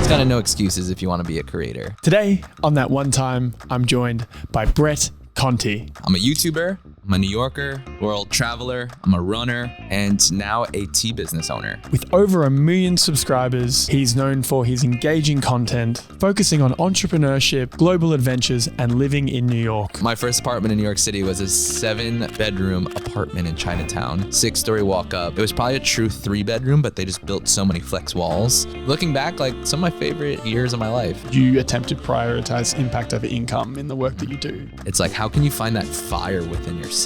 It's kind of no excuses if you want to be a creator. Today, on That One Time, I'm joined by Brett Conti. I'm a YouTuber, I'm a New Yorker, world traveler, I'm a runner, and now a tea business owner. With over 1 million subscribers, he's known for his engaging content, focusing on entrepreneurship, global adventures, and living in New York. My first apartment in New York City was a 7-bedroom apartment in Chinatown, 6-story walk up. It was probably a true 3-bedroom, but they just built so many flex walls. Looking back, like some of my favorite years of my life. You attempt to prioritize impact over income in the work that you do. It's like, how can you find that fire within yourself?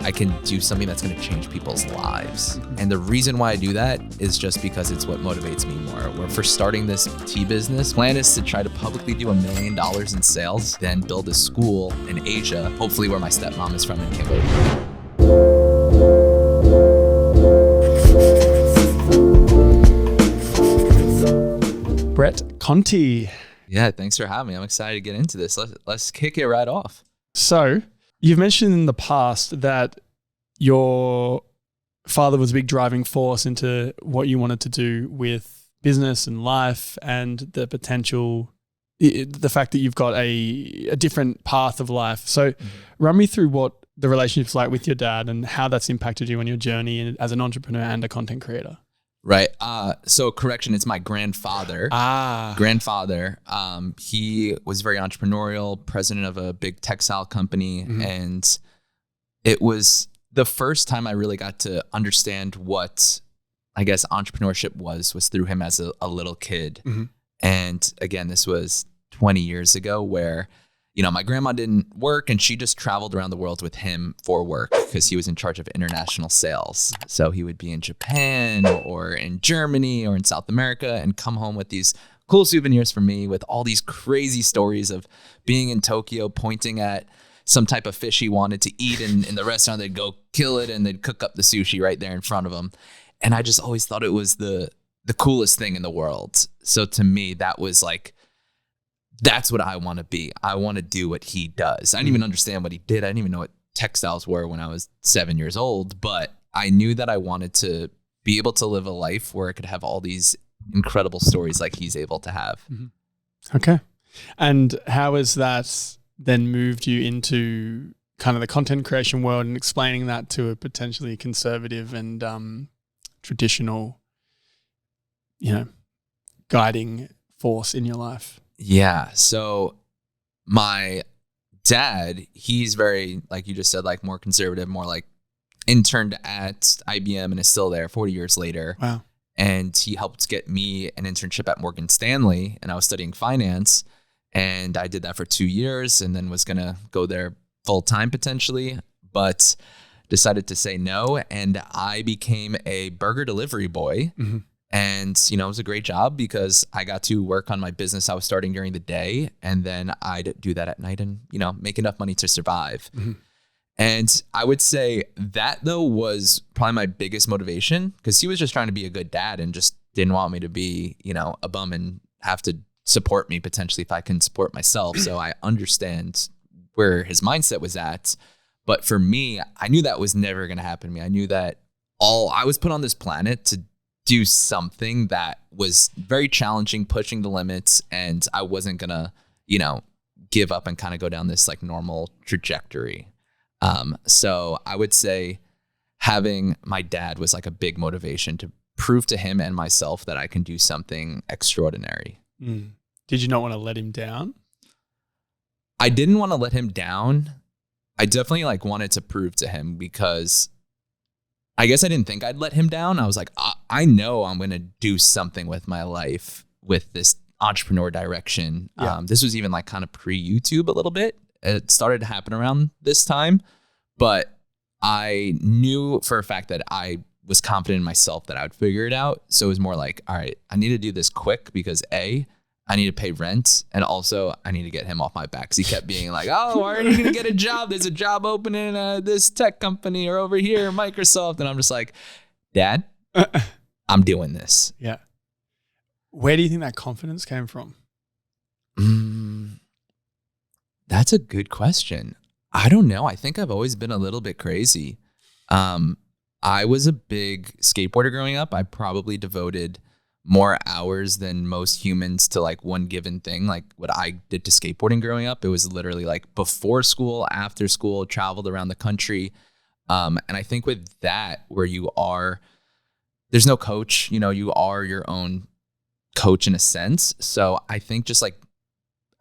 I can do something that's going to change people's lives. And the reason why I do that is just because it's what motivates me more. Where for starting this tea business, plan is to try to publicly do $1 million in sales, then build a school in Asia, hopefully where my stepmom is from in Cambodia. Brett Conti. Yeah, thanks for having me. I'm excited to get into this. Let's kick it right off. So, you've mentioned in the past that your father was a big driving force into what you wanted to do with business and life, and the potential, the fact that you've got a different path of life. So run me through what the relationship's like with your dad and how that's impacted you on your journey as an entrepreneur and a content creator. Right. So correction, it's my grandfather. Grandfather. He was very entrepreneurial, president of a big textile company. And it was the first time I really got to understand what, I guess, entrepreneurship was through him as a little kid. And again, this was 20 years ago where, you know, my grandma didn't work and she just traveled around the world with him for work because he was in charge of international sales. So he would be in Japan or in Germany or in South America and come home with these cool souvenirs for me with all these crazy stories of being in Tokyo, pointing at some type of fish he wanted to eat in the restaurant. They'd go kill it and they'd cook up the sushi right there in front of him. And I just always thought it was the coolest thing in the world. So to me, that was like, that's what I want to be. I want to do what he does. I didn't even understand what he did. I didn't even know what textiles were when I was 7 years old, but I knew that I wanted to be able to live a life where I could have all these incredible stories like he's able to have. Okay. And how has that then moved you into kind of the content creation world and explaining that to a potentially conservative and traditional, you know, guiding force in your life? Yeah. So my dad, he's very, like you just said, like more conservative, more like interned at IBM and is still there 40 years later. Wow. And he helped get me an internship at Morgan Stanley, and I was studying finance, and I did that for 2 years and then was going to go there full time potentially, but decided to say no. And I became a burger delivery boy. And, you know, it was a great job because I got to work on my business I was starting during the day. And then I'd do that at night and, you know, make enough money to survive. And I would say that, though, was probably my biggest motivation because he was just trying to be a good dad and just didn't want me to be, you know, a bum and have to support me potentially if I can support myself. So I understand where his mindset was at. But for me, I knew that was never going to happen to me. I knew that I was put on this planet to do something that was very challenging, pushing the limits, and I wasn't gonna, you know, give up and kind of go down this like normal trajectory. So I would say having my dad was like a big motivation to prove to him and myself that I can do something extraordinary. Did you not want to let him down? I didn't want to let him down. I definitely like wanted to prove to him because I guess I didn't think I'd let him down. I was like, I know I'm going to do something with my life with this entrepreneur direction. Yeah. This was even like kind of pre-YouTube a little bit. It started to happen around this time, but I knew for a fact that I was confident in myself that I would figure it out. So it was more like, all right, I need to do this quick because I need to pay rent, and also I need to get him off my back. Because he kept being like, oh, why aren't you going to get a job? There's a job opening in this tech company or over here, Microsoft. And I'm just like, Dad, I'm doing this. Yeah. Where do you think that confidence came from? That's a good question. I don't know. I think I've always been a little bit crazy. I was a big skateboarder growing up. I probably devoted more hours than most humans to like one given thing. Like what I did to skateboarding growing up, it was literally like before school, after school, traveled around the country. And I think with that, where there's no coach, you are your own coach in a sense. So I think just like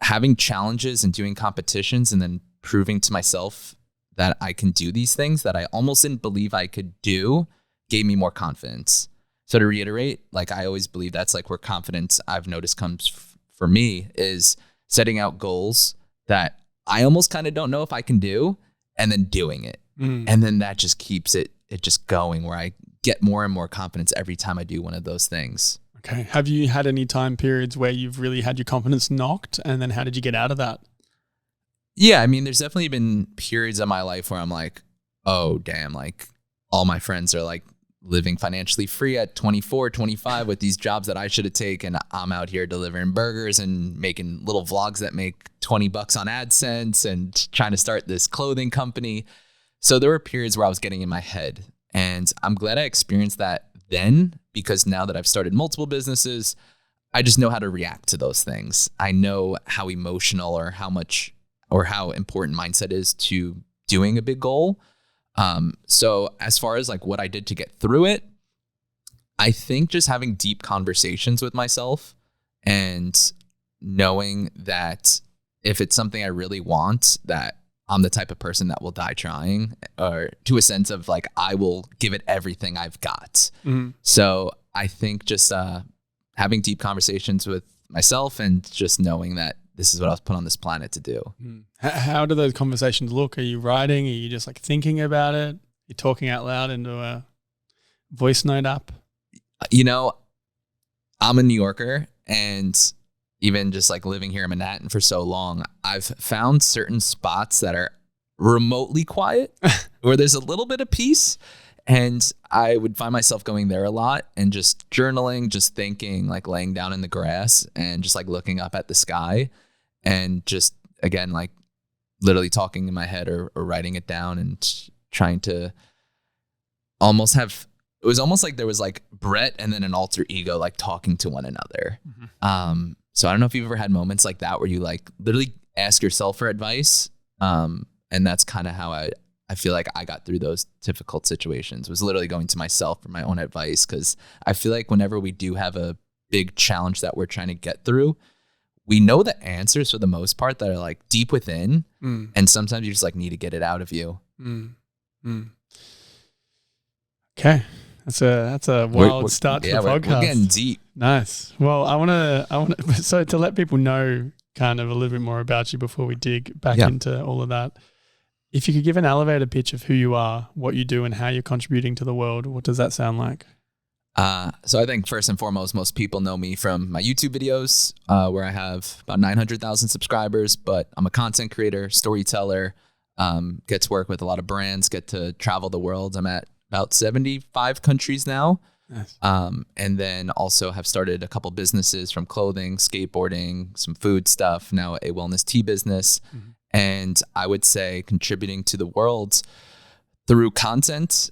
having challenges and doing competitions and then proving to myself that I can do these things that I almost didn't believe I could do gave me more confidence. So to reiterate, like I always believe that's like where confidence I've noticed comes for me is setting out goals that I almost kind of don't know if I can do and then doing it. And then that just keeps it just going where I get more and more confidence every time I do one of those things. Okay. Have you had any time periods where you've really had your confidence knocked, and then how did you get out of that? Yeah, I mean, there's definitely been periods of my life where I'm like, oh, damn, like all my friends are like living financially free at 24, 25 with these jobs that I should have taken. I'm out here delivering burgers and making little vlogs that make $20 on AdSense and trying to start this clothing company. So there were periods where I was getting in my head, and I'm glad I experienced that then, because now that I've started multiple businesses, I just know how to react to those things. I know how emotional or how important mindset is to doing a big goal. So as far as like what I did to get through it, I think just having deep conversations with myself and knowing that if it's something I really want, that I'm the type of person that will die trying, or to a sense of like, I will give it everything I've got. So I think just having deep conversations with myself and just knowing that this is what I was put on this planet to do. How do those conversations look? Are you writing? Are you just like thinking about it? You're talking out loud into a voice note app? I'm a New Yorker, and even just like living here in Manhattan for so long, I've found certain spots that are remotely quiet where there's a little bit of peace. And I would find myself going there a lot and just journaling, just thinking, like laying down in the grass and just like looking up at the sky and just, again, like literally talking in my head or writing it down and trying to almost have, it was almost like there was like Brett and then an alter ego, like talking to one another. So I don't know if you've ever had moments like that where you like literally ask yourself for advice. And that's kind of how I feel like I got through those difficult situations, was literally going to myself for my own advice. Cause I feel like whenever we do have a big challenge that we're trying to get through, we know the answers for the most part that are like deep within. And sometimes you just like need to get it out of you. Okay. That's a wild start to the podcast. We're getting deep. Nice. Well, I want to, so to let people know kind of a little bit more about you before we dig back into all of that, if you could give an elevator pitch of who you are, what you do, and how you're contributing to the world, what does that sound like? So I think first and foremost, most people know me from my YouTube videos, where I have about 900,000 subscribers, but I'm a content creator, storyteller, get to work with a lot of brands, get to travel the world. I'm at about 75 countries now. Nice. And then also have started a couple businesses, from clothing, skateboarding, some food stuff, now a wellness tea business. And I would say contributing to the world through content.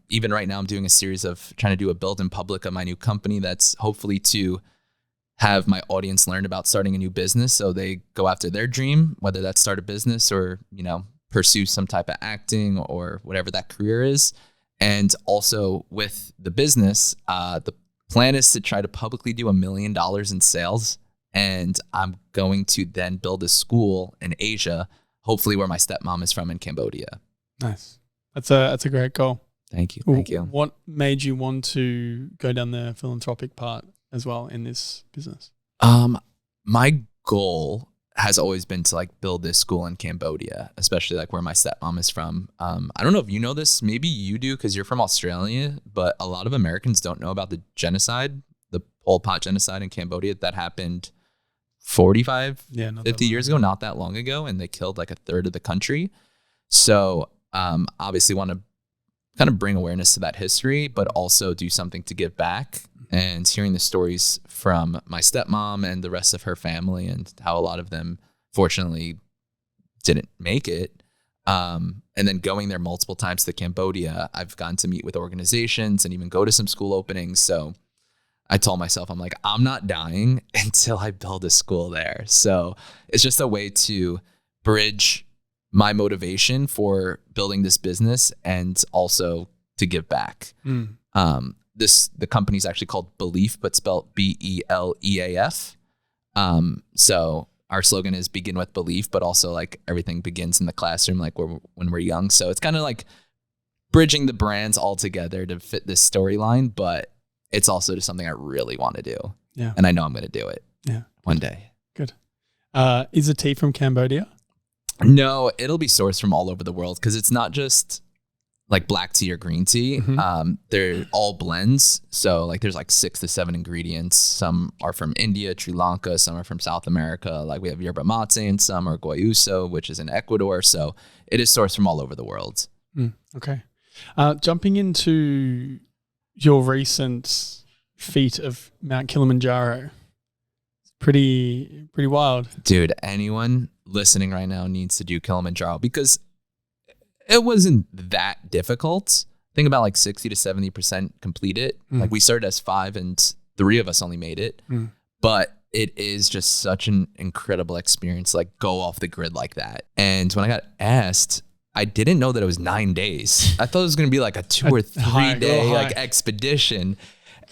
Even right now I'm doing a series of trying to do a build in public of my new company that's hopefully to have my audience learn about starting a new business so they go after their dream, whether that's start a business or, pursue some type of acting or whatever that career is. And also with the business, the plan is to try to publicly do $1 million in sales. And I'm going to then build a school in Asia, hopefully where my stepmom is from, in Cambodia. Nice. That's a great goal. Thank you. Thank you. What made you want to go down the philanthropic part as well in this business? My goal has always been to like build this school in Cambodia, especially like where my stepmom is from. I don't know if you know this, maybe you do because you're from Australia, but a lot of Americans don't know about the genocide, the Pol Pot genocide in Cambodia that happened 45, 50 years ago, not that long ago. And they killed like a third of the country. So obviously want to kind of bring awareness to that history, but also do something to give back. And hearing the stories from my stepmom and the rest of her family and how a lot of them fortunately didn't make it. And then going there multiple times to Cambodia, I've gotten to meet with organizations and even go to some school openings. So I told myself, I'm like, I'm not dying until I build a school there. So it's just a way to bridge my motivation for building this business and also to give back. The company's actually called Beleaf, but spelled Beleaf. So our slogan is begin with belief, but also like everything begins in the classroom, like when we're young. So it's kind of like bridging the brands all together to fit this storyline, but it's also just something I really want to do. Yeah. And I know I'm going to do it one day. Good. Is the tea from Cambodia? No, it'll be sourced from all over the world because it's not just like black tea or green tea. They're all blends. So like there's like 6 to 7 ingredients. Some are from India, Sri Lanka. Some are from South America. Like we have yerba mate, and some are guayuso, which is in Ecuador. So it is sourced from all over the world. Okay. Jumping into your recent feat of Mount Kilimanjaro. Pretty wild. Dude, anyone listening right now needs to do Kilimanjaro because it wasn't that difficult. I think about like 60 to 70% complete it. Like we started as 5 and 3 of us only made it. But it is just such an incredible experience, like go off the grid like that. And when I got asked, I didn't know that it was 9 days. I thought it was going to be like a 2 or 3 day like expedition.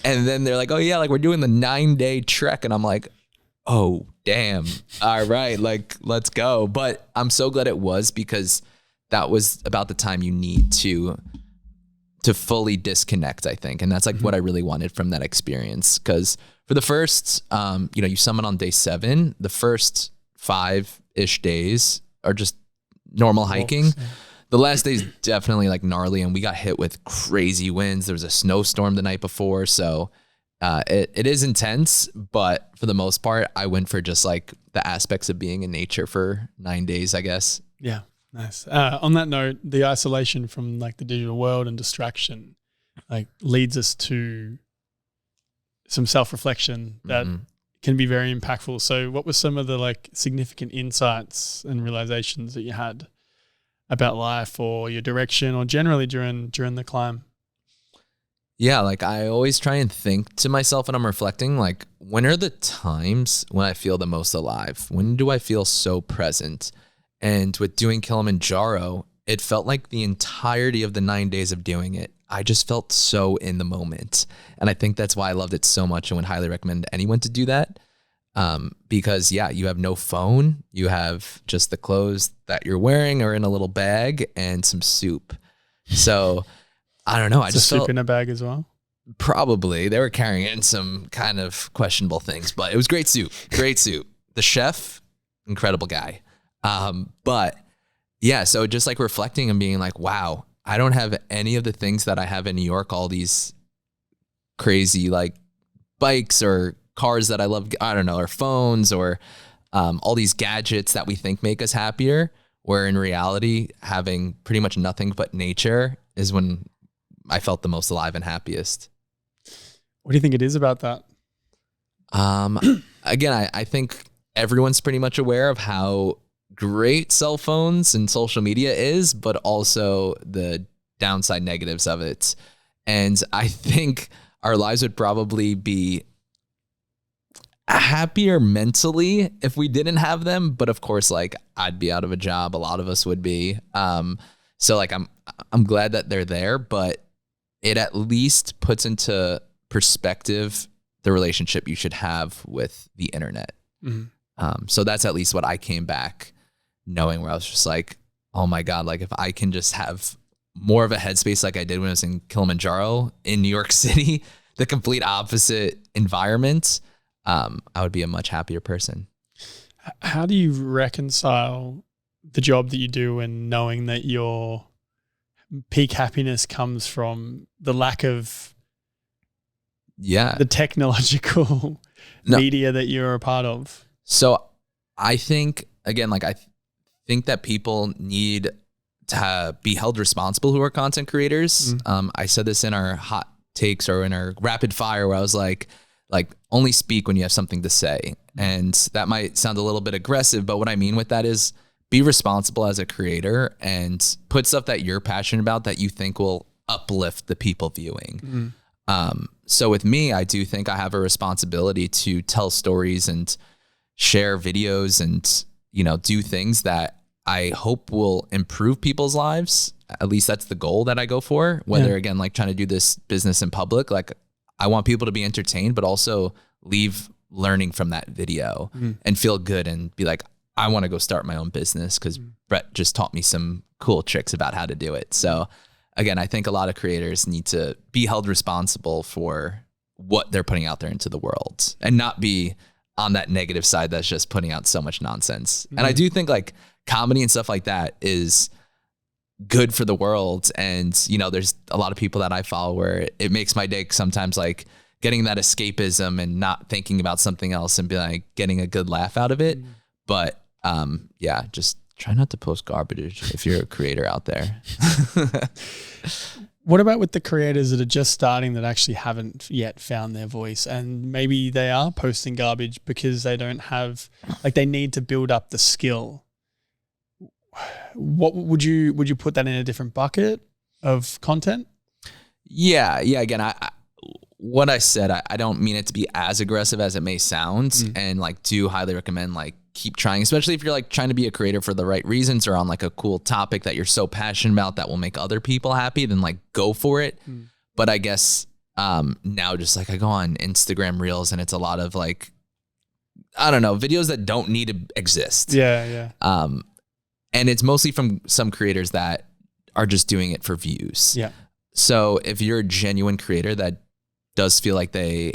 And then they're like, oh yeah, like we're doing the 9-day trek. And I'm like, oh damn. All right. Like let's go. But I'm so glad it was because that was about the time you need to fully disconnect, I think. And that's like what I really wanted from that experience. Cause for the first, you summit on day 7, the first 5-ish days are just normal hiking. The last day is definitely like gnarly and we got hit with crazy winds. There was a snowstorm the night before. So it is intense, but for the most part, I went for just like the aspects of being in nature for 9 days, I guess. Yeah. Nice. On that note, the isolation from like the digital world and distraction like leads us to some self-reflection that can be very impactful. So what were some of the like significant insights and realizations that you had about life or your direction or generally during the climb? Yeah, like I always try and think to myself when I'm reflecting, like when are the times when I feel the most alive? When do I feel so present? And with doing Kilimanjaro, it felt like the entirety of the 9 days of doing it, I just felt so in the moment. And I think that's why I loved it so much and would highly recommend anyone to do that. Because yeah, you have no phone, you have just the clothes that you're wearing or in a little bag and some soup. So I don't know. I just soup felt in a bag as well. Probably they were carrying in some kind of questionable things, but it was great soup. Great soup. The chef, incredible guy. But yeah, so just like reflecting and being like, wow, I don't have any of the things that I have in New York, all these crazy like bikes or cars that I love, I don't know, or phones or all these gadgets that we think make us happier, where in reality, having pretty much nothing but nature is when I felt the most alive and happiest. What do you think it is about that? Again, I think everyone's pretty much aware of how great cell phones and social media is, but also the downside negatives of it. And I think our lives would probably be happier mentally if we didn't have them. But of course, like I'd be out of a job. A lot of us would be. So like I'm glad that they're there, but it at least puts into perspective the relationship you should have with the internet. So that's at least what I came back knowing, where I was just like, oh my God, like if I can just have more of a headspace like I did when I was in Kilimanjaro in New York City, the complete opposite environment, I would be a much happier person. How do you reconcile the job that you do and knowing that your peak happiness comes from the lack of the technological media that you're a part of? So I think, again, like I think that people need to be held responsible who are content creators. I said this in our hot takes or in our rapid fire where I was like only speak when you have something to say. And that might sound a little bit aggressive, but what I mean with that is be responsible as a creator and put stuff that you're passionate about that you think will uplift the people viewing. So with me, I do think I have a responsibility to tell stories and share videos and, do things that I hope will improve people's lives. At least that's the goal that I go for. Whether again, like trying to do this business in public, like I want people to be entertained, but also leave learning from that video and feel good and be like, I want to go start my own business because Brett just taught me some cool tricks about how to do it. So again, I think a lot of creators need to be held responsible for what they're putting out there into the world and not be on that negative side that's just putting out so much nonsense. And I do think like comedy and stuff like that is good for the world. And, there's a lot of people that I follow where it makes my day sometimes, like getting that escapism and not thinking about something else and be like getting a good laugh out of it. But just try not to post garbage if you're a creator out there. What about with the creators that are just starting that actually haven't yet found their voice, and maybe they are posting garbage because they don't have, like, they need to build up the skill? What would you put that in a different bucket of content? Yeah. Again, what I said, I don't mean it to be as aggressive as it may sound, and like do highly recommend like keep trying, especially if you're like trying to be a creator for the right reasons or on like a cool topic that you're so passionate about that will make other people happy, then like go for it. But I guess now just like I go on Instagram Reels and it's a lot of like, I don't know, videos that don't need to exist. Yeah. And it's mostly from some creators that are just doing it for views. Yeah. So if you're a genuine creator that does feel like they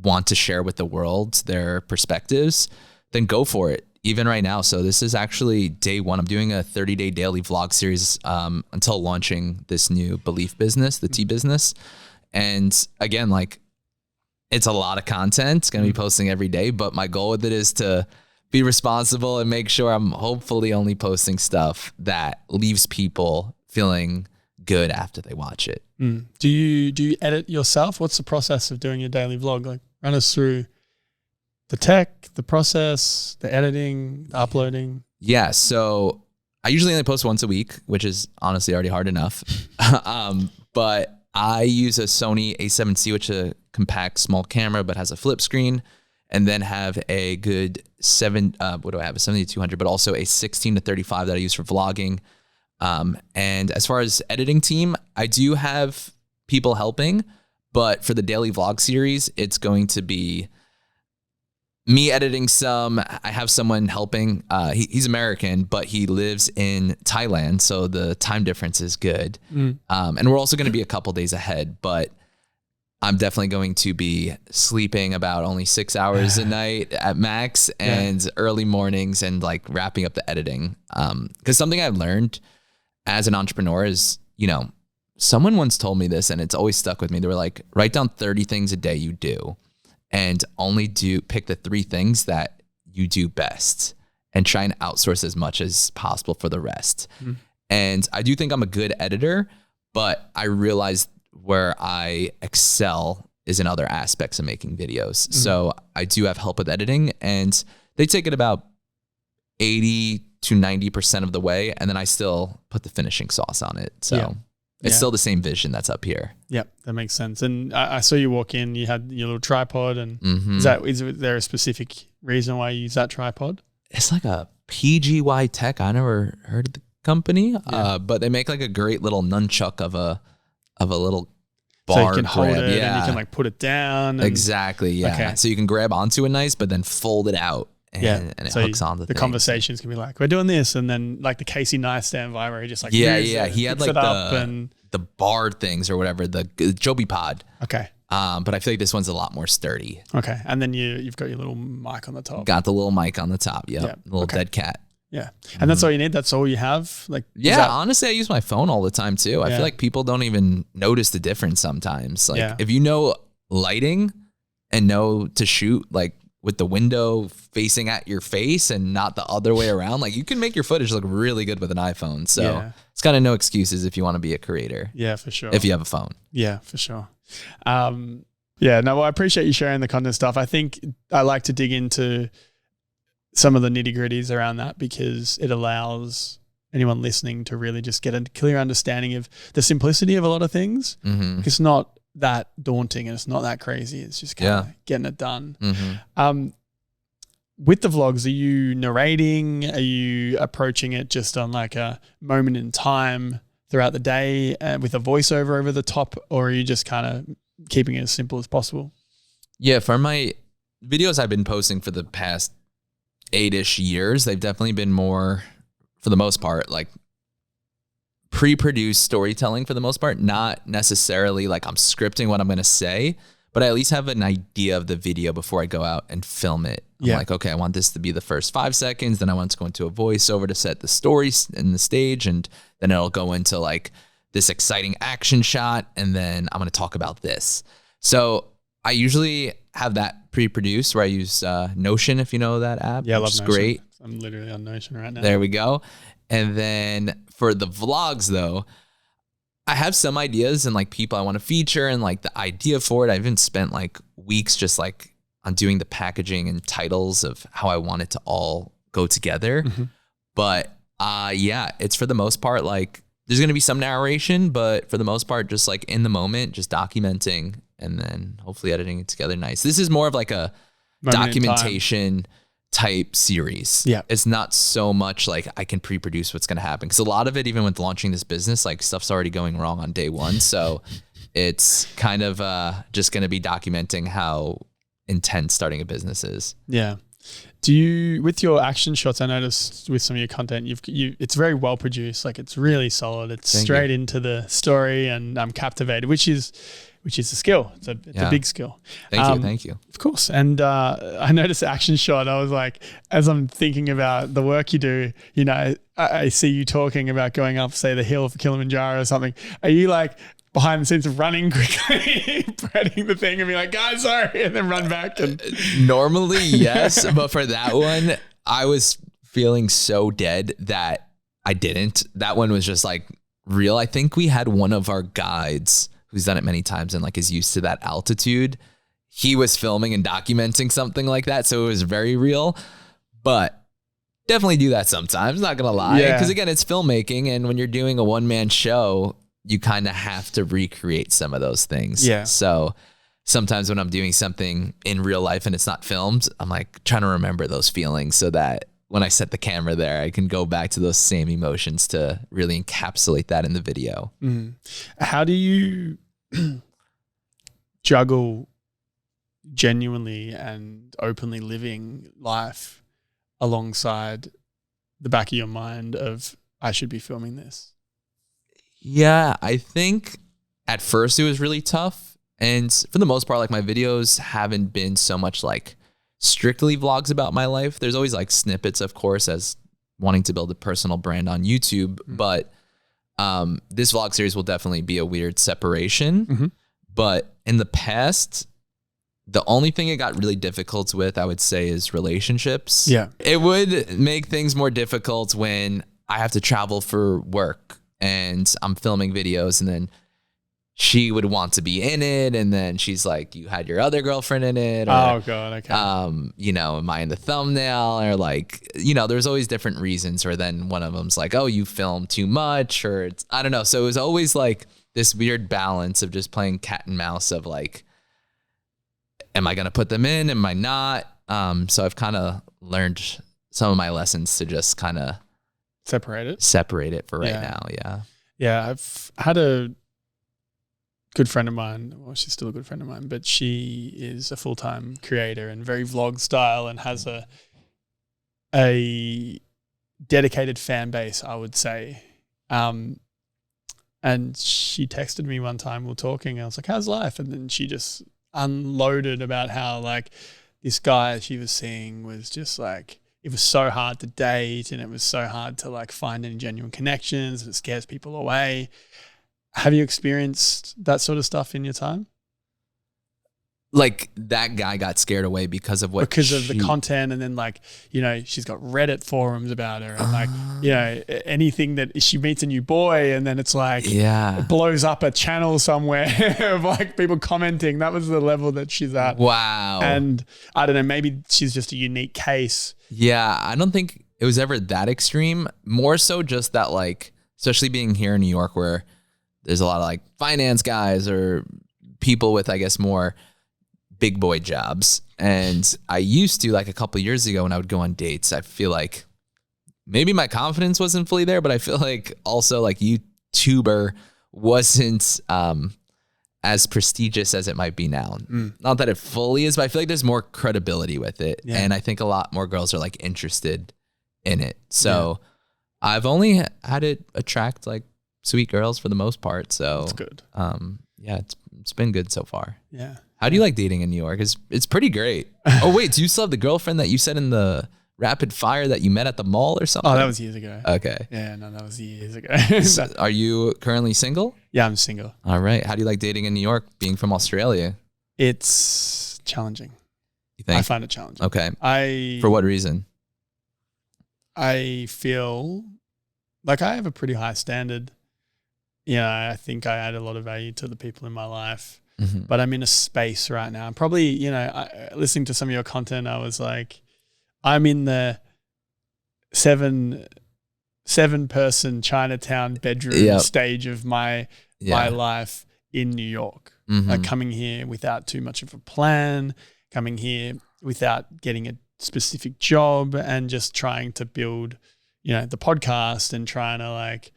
want to share with the world their perspectives, then go for it, even right now. So this is actually day one. I'm doing a 30-day daily vlog series until launching this new Beleaf business, the tea business. And again, like it's a lot of content. It's going to be posting every day, but my goal with it is to be responsible and make sure I'm hopefully only posting stuff that leaves people feeling good after they watch it. Do you edit yourself? What's the process of doing your daily vlog? Like, run us through the tech, the process, the editing, the uploading. Yeah. So I usually only post once a week, which is honestly already hard enough. But I use a Sony A7C, which is a compact small camera, but has a flip screen, and then have a good a 7200, but also a 16 to 35 that I use for vlogging. And as far as editing team, I do have people helping, but for the daily vlog series, it's going to be me editing some. I have someone helping. He's American, but he lives in Thailand, so the time difference is good. And we're also going to be a couple days ahead, but I'm definitely going to be sleeping about only 6 hours a night at max, and early mornings and like wrapping up the editing. Because something I've learned as an entrepreneur is, someone once told me this and it's always stuck with me. They were like, write down 30 things a day you do, and only pick the 3 things that you do best and try and outsource as much as possible for the rest. And I do think I'm a good editor, but I realized where I excel is in other aspects of making videos. So I do have help with editing, and they take it about 80 to 90% of the way. And then I still put the finishing sauce on it. So it's still the same vision that's up here. Yep, that makes sense. And I saw you walk in, you had your little tripod, and is there a specific reason why you use that tripod? It's like a PGY Tech. I never heard of the company, but they make like a great little nunchuck of a little bar. So you can hold grab. it and you can like put it down. Exactly, yeah. Okay. So you can grab onto it nice, but then fold it out. And it hooks on the thing. Conversations can be like, we're doing this, and then like the Casey Neistat vibe where he just like he had like the bar things or whatever, the Joby Pod. Okay. But I feel like this one's a lot more sturdy. Okay. And then you've got your little mic on the top. Got the little mic on the top. Yep. Little dead cat. Yeah. And that's all you need. That's all you have. Like, honestly, I use my phone all the time too. I feel like people don't even notice the difference sometimes. Like if you know lighting and know to shoot like with the window facing at your face and not the other way around, like you can make your footage look really good with an iPhone. So it's kind of no excuses if you want to be a creator. Yeah, for sure. If you have a phone. Yeah, for sure. I appreciate you sharing the content stuff. I think I like to dig into some of the nitty gritties around that because it allows anyone listening to really just get a clear understanding of the simplicity of a lot of things. It's not that daunting and it's not that crazy. It's just kind of getting it done. With the vlogs, are you narrating? Are you approaching it just on like a moment in time throughout the day with a voiceover over the top, or are you just kind of keeping it as simple as possible? Yeah, for my videos I've been posting for the past 8-ish years, they've definitely been more, for the most part, like pre-produced storytelling for the most part, not necessarily like I'm scripting what I'm going to say, but I at least have an idea of the video before I go out and film it. I'm like, okay, I want this to be the first 5 seconds. Then I want to go into a voiceover to set the story and the stage. And then it'll go into like this exciting action shot. And then I'm going to talk about this. So I usually have that pre-produced where I use Notion, if you know that app. Yeah, I love Notion. Great. I'm literally on Notion right now. There we go. And then for the vlogs though, I have some ideas and like people I want to feature and like the idea for it. I even spent like weeks just like on doing the packaging and titles of how I want it to all go together. But yeah, it's for the most part, like there's going to be some narration, but for the most part, just like in the moment, just documenting and then hopefully editing it together nice. This is more of like a documentation type series. Yeah. It's not so much like I can pre-produce what's going to happen. Because a lot of it, even with launching this business, like stuff's already going wrong on day one. So it's kind of just going to be documenting how intense starting a business is. Yeah. Do you, with your action shots, I noticed with some of your content, it's very well produced. Like it's really solid. It's straight into the story and I'm captivated, which is a skill. It's a big skill. Thank you. Of course. And I noticed the action shot. I was like, as I'm thinking about the work you do, you know, I see you talking about going up, say, the hill of Kilimanjaro or something. Are you like behind the scenes of running quickly, spreading the thing and be like, guys, sorry, and then run back? And normally, yes. But for that one, I was feeling so dead that I didn't. That one was just like real. I think we had one of our guides who's done it many times and like is used to that altitude. He was filming and documenting something like that. So it was very real, but definitely do that sometimes. Not going to lie. Because again, it's filmmaking. And when you're doing a one-man show, you kind of have to recreate some of those things. Yeah. So sometimes when I'm doing something in real life and it's not filmed, I'm like trying to remember those feelings so that when I set the camera there, I can go back to those same emotions to really encapsulate that in the video. How do you juggle genuinely and openly living life alongside the back of your mind of, I should be filming this? Yeah, I think at first it was really tough. And for the most part, like my videos haven't been so much like strictly vlogs about my life. There's always like snippets, of course, as wanting to build a personal brand on YouTube. But this vlog series will definitely be a weird separation. But in the past, the only thing it got really difficult with, I would say, is relationships. Yeah. It would make things more difficult when I have to travel for work and I'm filming videos and then she would want to be in it. And then she's like, you had your other girlfriend in it. Or, oh God. Okay. You know, am I in the thumbnail? Or like, you know, there's always different reasons. Or then one of them's like, oh, you filmed too much, or it's, I don't know. So it was always like this weird balance of just playing cat and mouse of like, am I going to put them in? Am I not? So I've kind of learned some of my lessons to just kind of separate it for right now. Yeah. Yeah. I've had a good friend of mine. Well, she's still a good friend of mine, but she is a full-time creator and very vlog style and has a dedicated fan base, I would say. And she texted me one time, we were talking, and I was like, how's life? And then she just unloaded about how like this guy she was seeing was just like, it was so hard to date and it was so hard to like find any genuine connections and it scares people away. Have you experienced that sort of stuff in your time? Like that guy got scared away because of what? Because of the content, and then like, you know, she's got Reddit forums about her and like, you know, anything that she meets a new boy and then it's like, it blows up a channel somewhere of like people commenting. That was the level that she's at. Wow. And I don't know, maybe she's just a unique case. Yeah. I don't think it was ever that extreme. More so just that like, especially being here in New York where there's a lot of like finance guys or people with, I guess, more big boy jobs. And I used to, like a couple of years ago when I would go on dates, I feel like maybe my confidence wasn't fully there, but I feel like also like YouTuber wasn't as prestigious as it might be now. Not that it fully is, but I feel like there's more credibility with it. Yeah. And I think a lot more girls are like interested in it. So I've only had it attract like sweet girls for the most part. So that's good. Yeah, it's been good so far. Yeah. How do you like dating in New York? It's pretty great. Oh wait, do you still have the girlfriend that you said in the rapid fire that you met at the mall or something? Oh, that was years ago. Okay. Yeah, no, that was years ago. So are you currently single? Yeah, I'm single. All right. How do you like dating in New York, being from Australia? It's challenging. You think? I find it challenging. Okay. For what reason? I feel like I have a pretty high standard. Yeah, I think I add a lot of value to the people in my life. But I'm in a space right now. I'm probably, listening to some of your content, I was like, I'm in the seven person Chinatown bedroom stage of my life in New York. Like coming here without too much of a plan, coming here without getting a specific job, and just trying to build, the podcast and trying to like,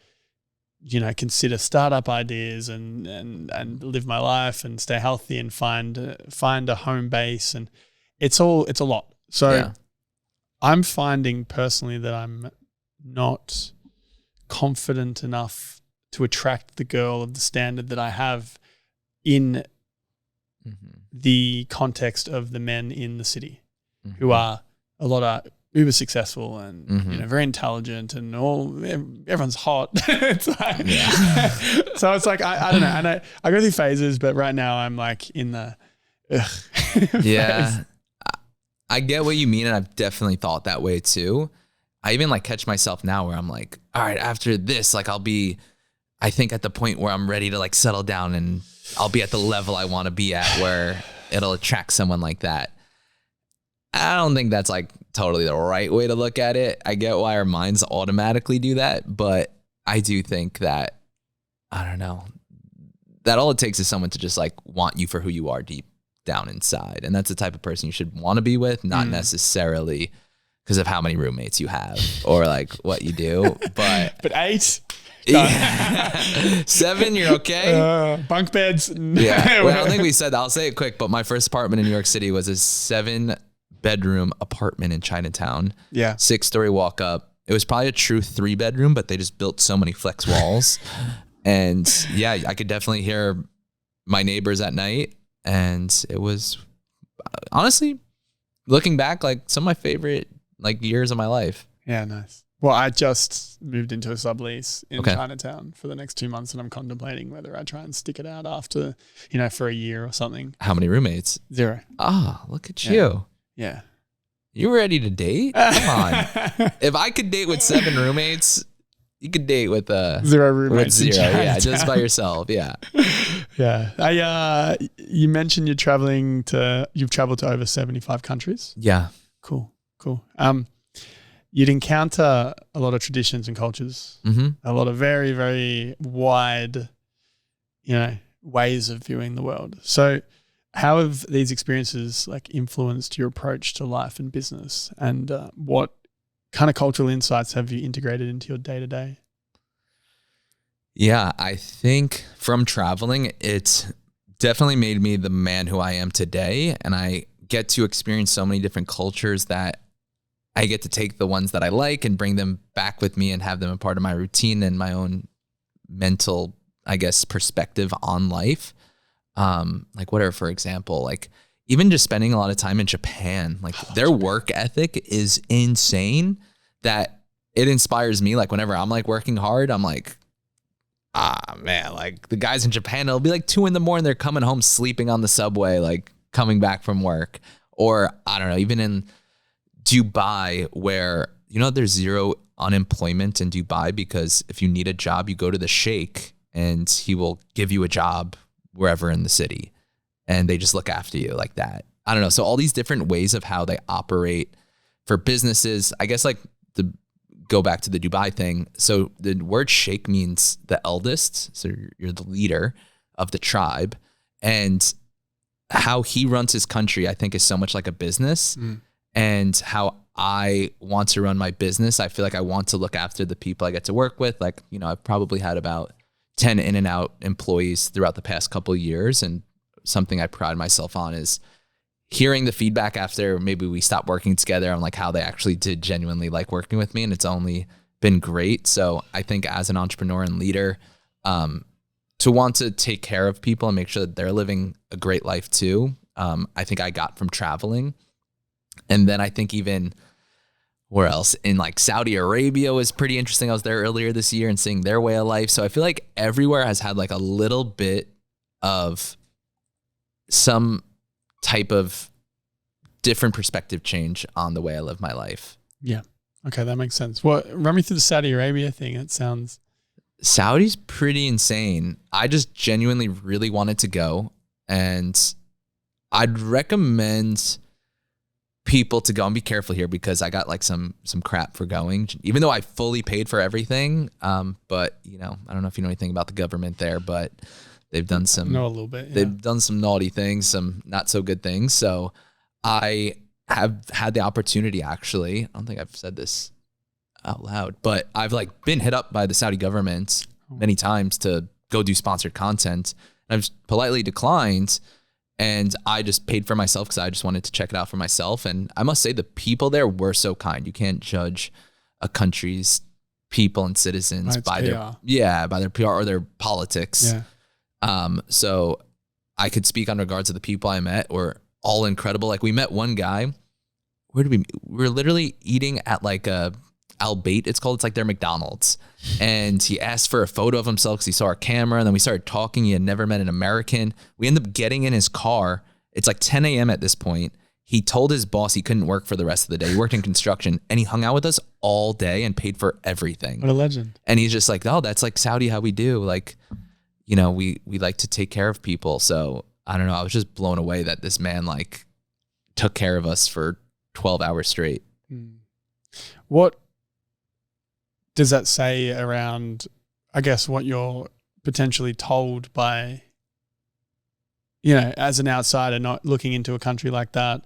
consider startup ideas and live my life and stay healthy and find a home base. And it's a lot. So I'm finding personally that I'm not confident enough to attract the girl of the standard that I have in the context of the men in the city who are a lot of uber successful and very intelligent and everyone's hot. It's like, so it's like I don't know, and I go through phases, but right now I'm like in the phase. I get what you mean, and I've definitely thought that way too. I even like catch myself now where I'm like, all right, after this, like I'll be, I think at the point where I'm ready to like settle down and I'll be at the level I want to be at where it'll attract someone like that. I don't think that's like totally the right way to look at it. I get why our minds automatically do that, but I do think that, I don't know, that all it takes is someone to just like want you for who you are deep down inside. And that's the type of person you should want to be with, not necessarily because of how many roommates you have or like what you do. But 8? Yeah. 7, you're okay? Bunk beds. Yeah. Well, I don't think we said that. I'll say it quick, but my first apartment in New York City was a 7-bedroom apartment in Chinatown. Yeah. 6-story walk up. It was probably a true 3-bedroom, but they just built so many flex walls. And yeah, I could definitely hear my neighbors at night. And it was honestly, looking back, like some of my favorite like years of my life. Yeah, nice. Well, I just moved into a sublease in Chinatown for the next 2 months, and I'm contemplating whether I try and stick it out after, for a year or something. How many roommates? 0. Ah, look at you. Yeah. You ready to date? Come on. If I could date with 7 roommates, you could date with 0 roommates. With 0, yeah, just by yourself. Yeah. Yeah. You mentioned you've traveled to over 75 countries. Yeah. Cool. You'd encounter a lot of traditions and cultures, a lot of very, very wide, ways of viewing the world. So how have these experiences like influenced your approach to life and business, and what kind of cultural insights have you integrated into your day-to-day? Yeah, I think from traveling, it's definitely made me the man who I am today. And I get to experience so many different cultures that I get to take the ones that I like and bring them back with me and have them a part of my routine and my own mental, I guess, perspective on life. Like whatever, for example, like even just spending a lot of time in Japan, like their work ethic is insane that it inspires me. Like whenever I'm like working hard, I'm like, man, like the guys in Japan, it'll be like 2 a.m. They're coming home, sleeping on the subway, like coming back from work. Or I don't know, even in Dubai where, there's 0 unemployment in Dubai because if you need a job, you go to the sheikh and he will give you a job wherever in the city. And they just look after you like that. I don't know. So all these different ways of how they operate for businesses, I guess like to go back to the Dubai thing. So the word sheikh means the eldest. So you're the leader of the tribe. And how he runs his country, I think, is so much like a business. And how I want to run my business, I feel like I want to look after the people I get to work with. Like, you know, I've probably had about 10 in and out employees throughout the past couple of years. And something I pride myself on is hearing the feedback after maybe we stopped working together on like how they actually did genuinely like working with me. And it's only been great. So I think as an entrepreneur and leader, to want to take care of people and make sure that they're living a great life too, I think I got from traveling. And then I think even where else in like Saudi Arabia was pretty interesting. I was there earlier this year and seeing their way of life. So I feel like everywhere has had like a little bit of some type of different perspective change on the way I live my life. Yeah. Okay. That makes sense. Well, run me through the Saudi Arabia thing. It sounds... Saudi's pretty insane. I just genuinely really wanted to go, and I'd recommend people to go, and be careful here because I got like some crap for going, even though I fully paid for everything. But you know, I don't know if you know anything about the government there, but they've done some, know a little bit. Yeah. They've done some naughty things, some not so good things. So I have had the opportunity, actually, I don't think I've said this out loud, but I've like been hit up by the Saudi government many times to go do sponsored content. I've politely declined, and I just paid for myself because I just wanted to check it out for myself. And I must say the people there were so kind. You can't judge a country's people and citizens by their PR or their politics. Yeah. So I could speak on regards to the people I met were all incredible. Like we met one guy, where did we were literally eating at like a Al-Bait, it's called. It's like their McDonald's. And he asked for a photo of himself because he saw our camera. And then we started talking. He had never met an American. We ended up getting in his car. It's like 10 a.m. at this point. He told his boss he couldn't work for the rest of the day. He worked in construction, and he hung out with us all day and paid for everything. What a legend. And he's just like, oh, that's like Saudi, how we do. Like, you know, we like to take care of people. So I don't know. I was just blown away that this man like took care of us for 12 hours straight. What does that say around, I guess, what you're potentially told by, you know, as an outsider not looking into a country like that,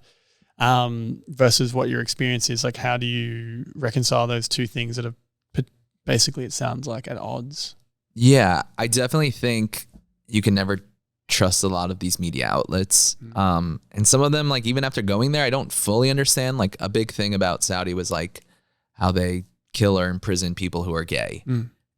versus what your experience is? Like, how do you reconcile those two things that are basically, it sounds like, at odds? Yeah, I definitely think you can never trust a lot of these media outlets. And some of them, like even after going there, I don't fully understand. Like a big thing about Saudi was like how they kill or imprison people who are gay.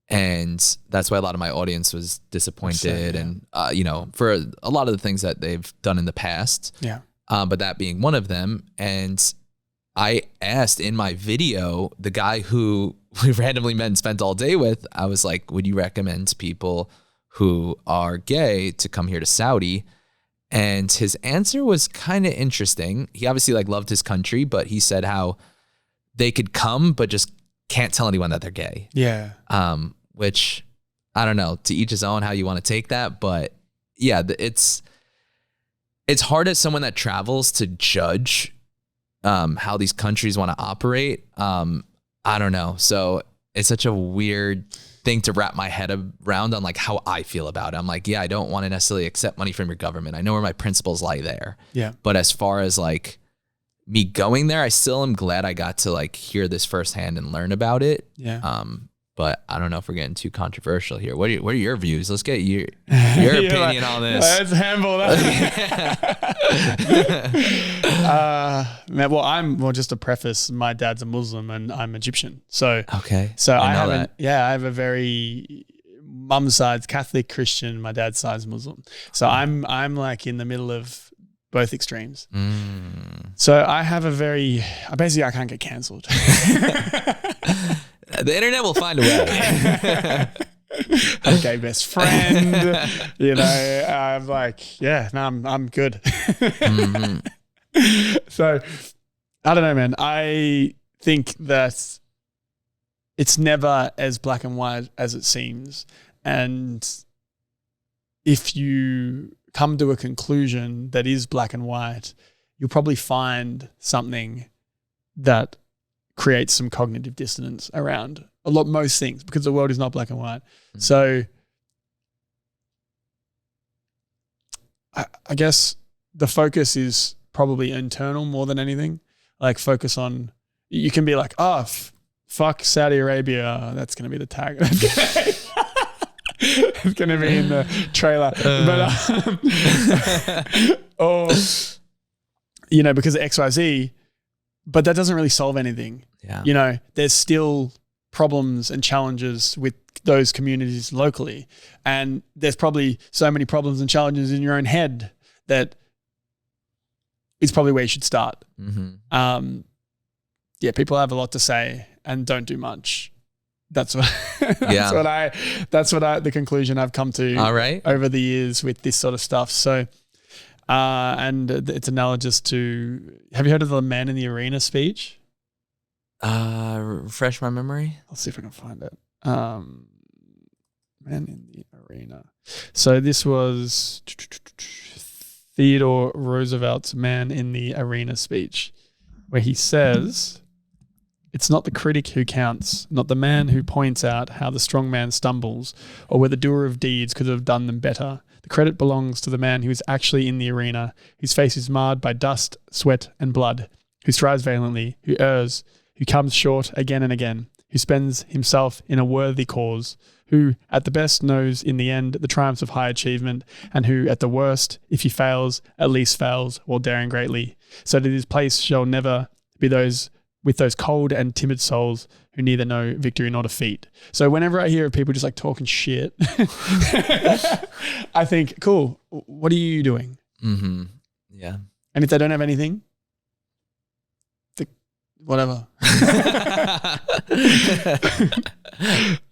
And that's why a lot of my audience was disappointed. And, you know, for a lot of the things that they've done in the past. Yeah. But that being one of them. And I asked in my video, the guy who we randomly met and spent all day with, I was like, would you recommend people who are gay to come here to Saudi? And his answer was kind of interesting. He obviously like loved his country, but he said how they could come, but just can't tell anyone that they're gay. Yeah. Which I don't know, to each his own how you want to take that. But yeah, it's hard as someone that travels to judge how these countries want to operate. I don't know. So it's such a weird thing to wrap my head around on like how I feel about it. I'm like, yeah, I don't want to necessarily accept money from your government. I know where my principles lie there. Yeah. But as far as like me going there, I still am glad I got to like hear this firsthand and learn about it. Yeah. But I don't know if we're getting too controversial here. What are your views? Let's get your opinion on this. Let's handle that. Man, well, I'm just a preface. My dad's a Muslim and I'm Egyptian. So okay. So I have a very mum's side's Catholic Christian. My dad's side's Muslim. So I'm like in the middle of both extremes. So I have basically I can't get cancelled. The internet will find a way. Okay, best friend. You know, I'm like, yeah, no, I'm good. So I don't know, man. I think that it's never as black and white as it seems. And if you come to a conclusion that is black and white, you'll probably find something that creates some cognitive dissonance around most things, because the world is not black and white. So I guess the focus is probably internal more than anything. Like focus on, you can be like, oh, fuck Saudi Arabia. That's going to be the tag. It's going to be in the trailer. Or, because of XYZ, but that doesn't really solve anything. Yeah. There's still problems and challenges with those communities locally. And there's probably so many problems and challenges in your own head that it's probably where you should start. Mm-hmm. People have a lot to say and don't do much. That's what the conclusion I've come to All right. over the years with this sort of stuff. So, and it's analogous to, have you heard of the Man in the Arena speech? Refresh my memory. I'll see if I can find it. Man in the Arena. So this was Theodore Roosevelt's Man in the Arena speech, where he says, "It's not the critic who counts, not the man who points out how the strong man stumbles or where the doer of deeds could have done them better. The credit belongs to the man who is actually in the arena, whose face is marred by dust, sweat, and blood, who strives valiantly, who errs, who comes short again and again, who spends himself in a worthy cause, who at the best knows in the end the triumphs of high achievement, and who at the worst, if he fails, at least fails while daring greatly, so that his place shall never be with those cold and timid souls who neither know victory nor defeat." So whenever I hear of people just like talking shit, I think, cool, what are you doing? Mm-hmm. Yeah. And if they don't have anything, whatever.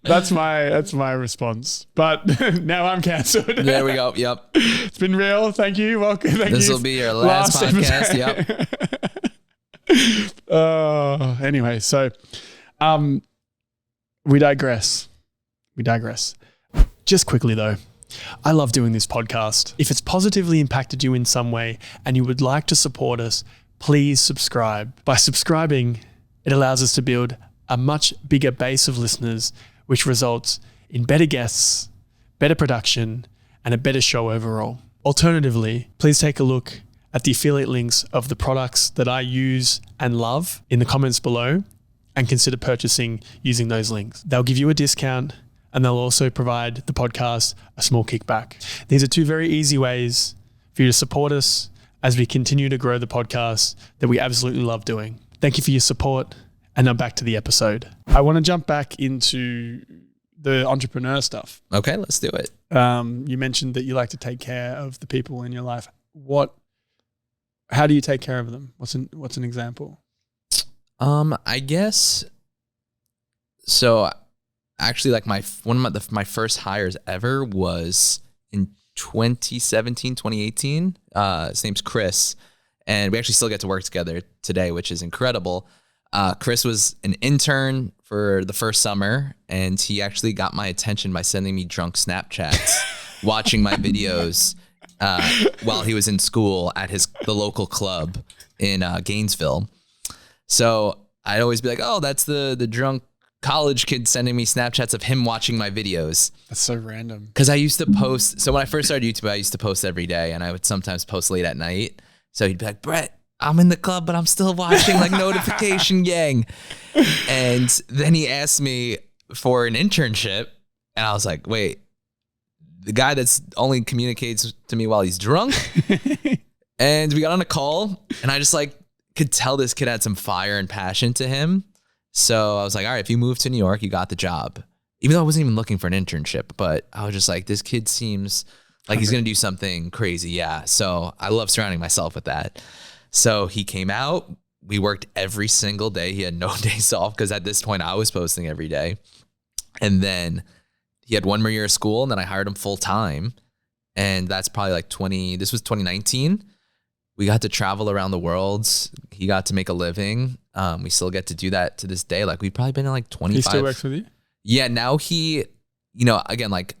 That's my response. But now I'm cancelled. There we go. Yep. It's been real. Thank you. Welcome. This will be your last podcast. Yep. Anyway, so we digress. Just quickly though, I love doing this podcast. If it's positively impacted you in some way and you would like to support us, please subscribe. By subscribing, it allows us to build a much bigger base of listeners, which results in better guests, better production, and a better show overall. Alternatively, please take a look at the affiliate links of the products that I use and love in the comments below, and consider purchasing using those links. They'll give you a discount, and they'll also provide the podcast a small kickback. These are two very easy ways for you to support us as we continue to grow the podcast that we absolutely love doing. Thank you for your support, and now back to the episode. I want to jump back into the entrepreneur stuff. Okay, let's do it. You mentioned that you like to take care of the people in your life. How do you take care of them? What's an example? I guess so. Actually, like my first hires ever was in 2017, 2018. His name's Chris, and we actually still get to work together today, which is incredible. Chris was an intern for the first summer, and he actually got my attention by sending me drunk Snapchats, watching my videos while he was in school at the local club in Gainesville. So I'd always be like, "Oh, that's the drunk college kid sending me Snapchats of him watching my videos." That's so random. Because I used to post. So when I first started YouTube, I used to post every day, and I would sometimes post late at night. So he'd be like, "Brett, I'm in the club, but I'm still watching like notification gang." And then he asked me for an internship, and I was like, "Wait, the guy that's only communicates to me while he's drunk?" And we got on a call, and I just like could tell this kid had some fire and passion to him. So I was like, all right, if you move to New York, you got the job. Even though I wasn't even looking for an internship, but I was just like, this kid seems like he's going to do something crazy. Yeah. So I love surrounding myself with that. So he came out, we worked every single day. He had no days off because at this point I was posting every day. And then he had one more year of school, and then I hired him full time. And that's probably like this was 2019. We got to travel around the world. He got to make a living. We still get to do that to this day. Like we've probably been in like 25. He still works with you? Yeah. Now he, again, like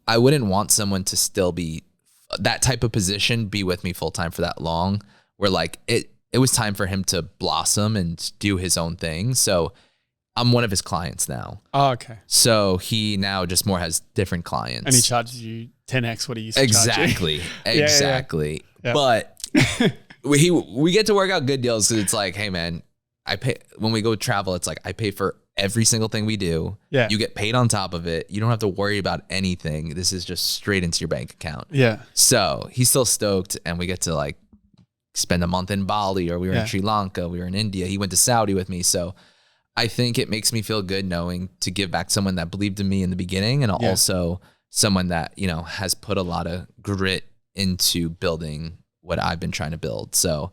I wouldn't want someone to still be that type of position, be with me full time for that long, where like it was time for him to blossom and do his own thing. So I'm one of his clients now. Oh, okay. So he now just more has different clients. And he charges you 10x what he used to charge you. Exactly. Yeah. But we get to work out good deals because it's like, hey man, I pay when we go travel, it's like I pay for every single thing we do. Yeah. You get paid on top of it. You don't have to worry about anything. This is just straight into your bank account. Yeah. So he's still stoked, and we get to like spend a month in Bali, or we were in Sri Lanka, we were in India. He went to Saudi with me. So I think it makes me feel good knowing to give back someone that believed in me in the beginning, and also someone that, you know, has put a lot of grit into building what I've been trying to build. So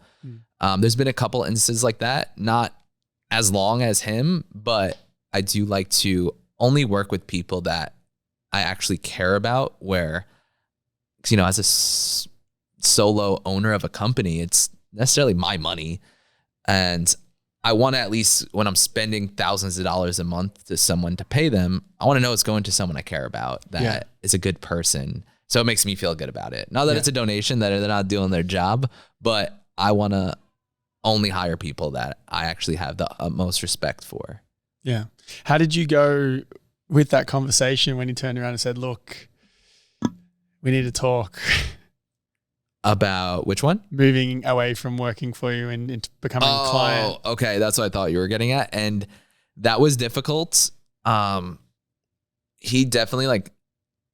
there's been a couple instances like that, not as long as him, but I do like to only work with people that I actually care about, where, you know, as a solo owner of a company, it's necessarily my money. And I want to, at least when I'm spending thousands of dollars a month to someone to pay them, I want to know it's going to someone I care about, that is a good person. So it makes me feel good about it. Not that it's a donation, that they're not doing their job, but I want to only hire people that I actually have the utmost respect for. Yeah. How did you go with that conversation when he turned around and said, look, we need to talk? About which one? Moving away from working for you and into becoming a client. Oh, okay. That's what I thought you were getting at. And that was difficult. He definitely like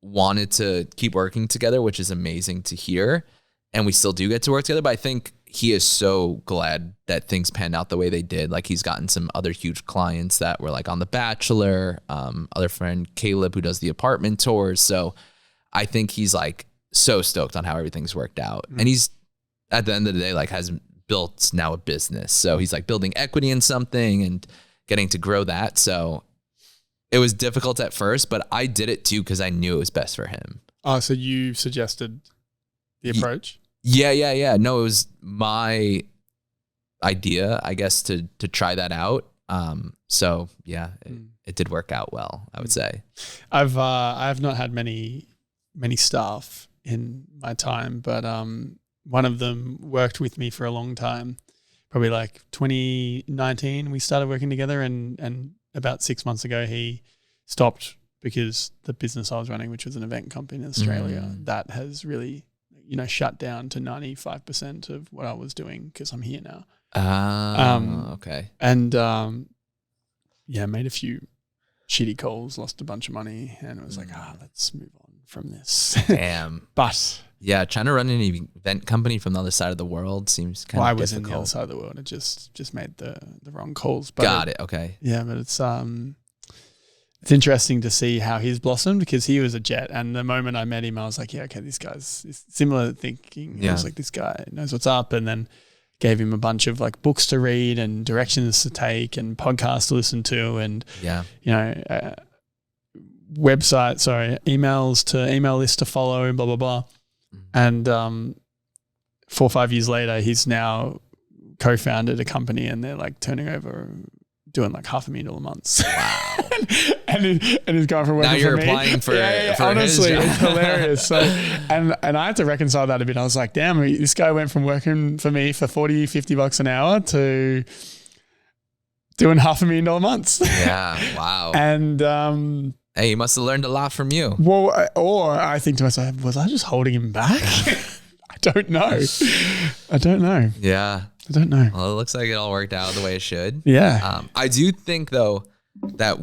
wanted to keep working together, which is amazing to hear. And we still do get to work together. But I think he is so glad that things panned out the way they did. Like, he's gotten some other huge clients that were like on The Bachelor, other friend Caleb, who does the apartment tours. So I think he's like so stoked on how everything's worked out. And he's, at the end of the day, like, has built now a business. So he's like building equity in something and getting to grow that. So it was difficult at first, but I did it too because I knew it was best for him. Oh, so you suggested the approach? Yeah. No, it was my idea, I guess, to try that out. So yeah, it did work out well, I would say. I've not had many staff in my time, but one of them worked with me for a long time, probably like 2019 we started working together, and about 6 months ago he stopped because the business I was running, which was an event company in Australia, that has really, you know, shut down to 95% of what I was doing because I'm here now. Okay. And made a few shitty calls, lost a bunch of money, and it was like, let's move on from this. Damn. But yeah, trying to run an event company from the other side of the world seems kind of difficult. I was in the other side of the world. It just made the wrong calls. But Got it. Okay. Yeah, but it's interesting to see how he's blossomed, because he was a jet, and the moment I met him, I was like, yeah, okay, this guy's similar thinking. Yeah. I was like, this guy knows what's up, and then gave him a bunch of like books to read and directions to take and podcasts to listen to, and email list to follow, blah blah blah. And 4 or 5 years later, he's now co-founded a company, and they're like turning over, doing like $500,000 a month. Wow. and he's going from working now you're for applying me. for honestly, his job. It's hilarious. So, and I had to reconcile that a bit. I was like, damn, this guy went from working for me for $40-$50 an hour to doing $500,000 months. Yeah. Wow. And hey, he must have learned a lot from you. Well, or I think to myself, was I just holding him back? I don't know. Yeah. I don't know. Well, it looks like it all worked out the way it should. Yeah. I do think, though, that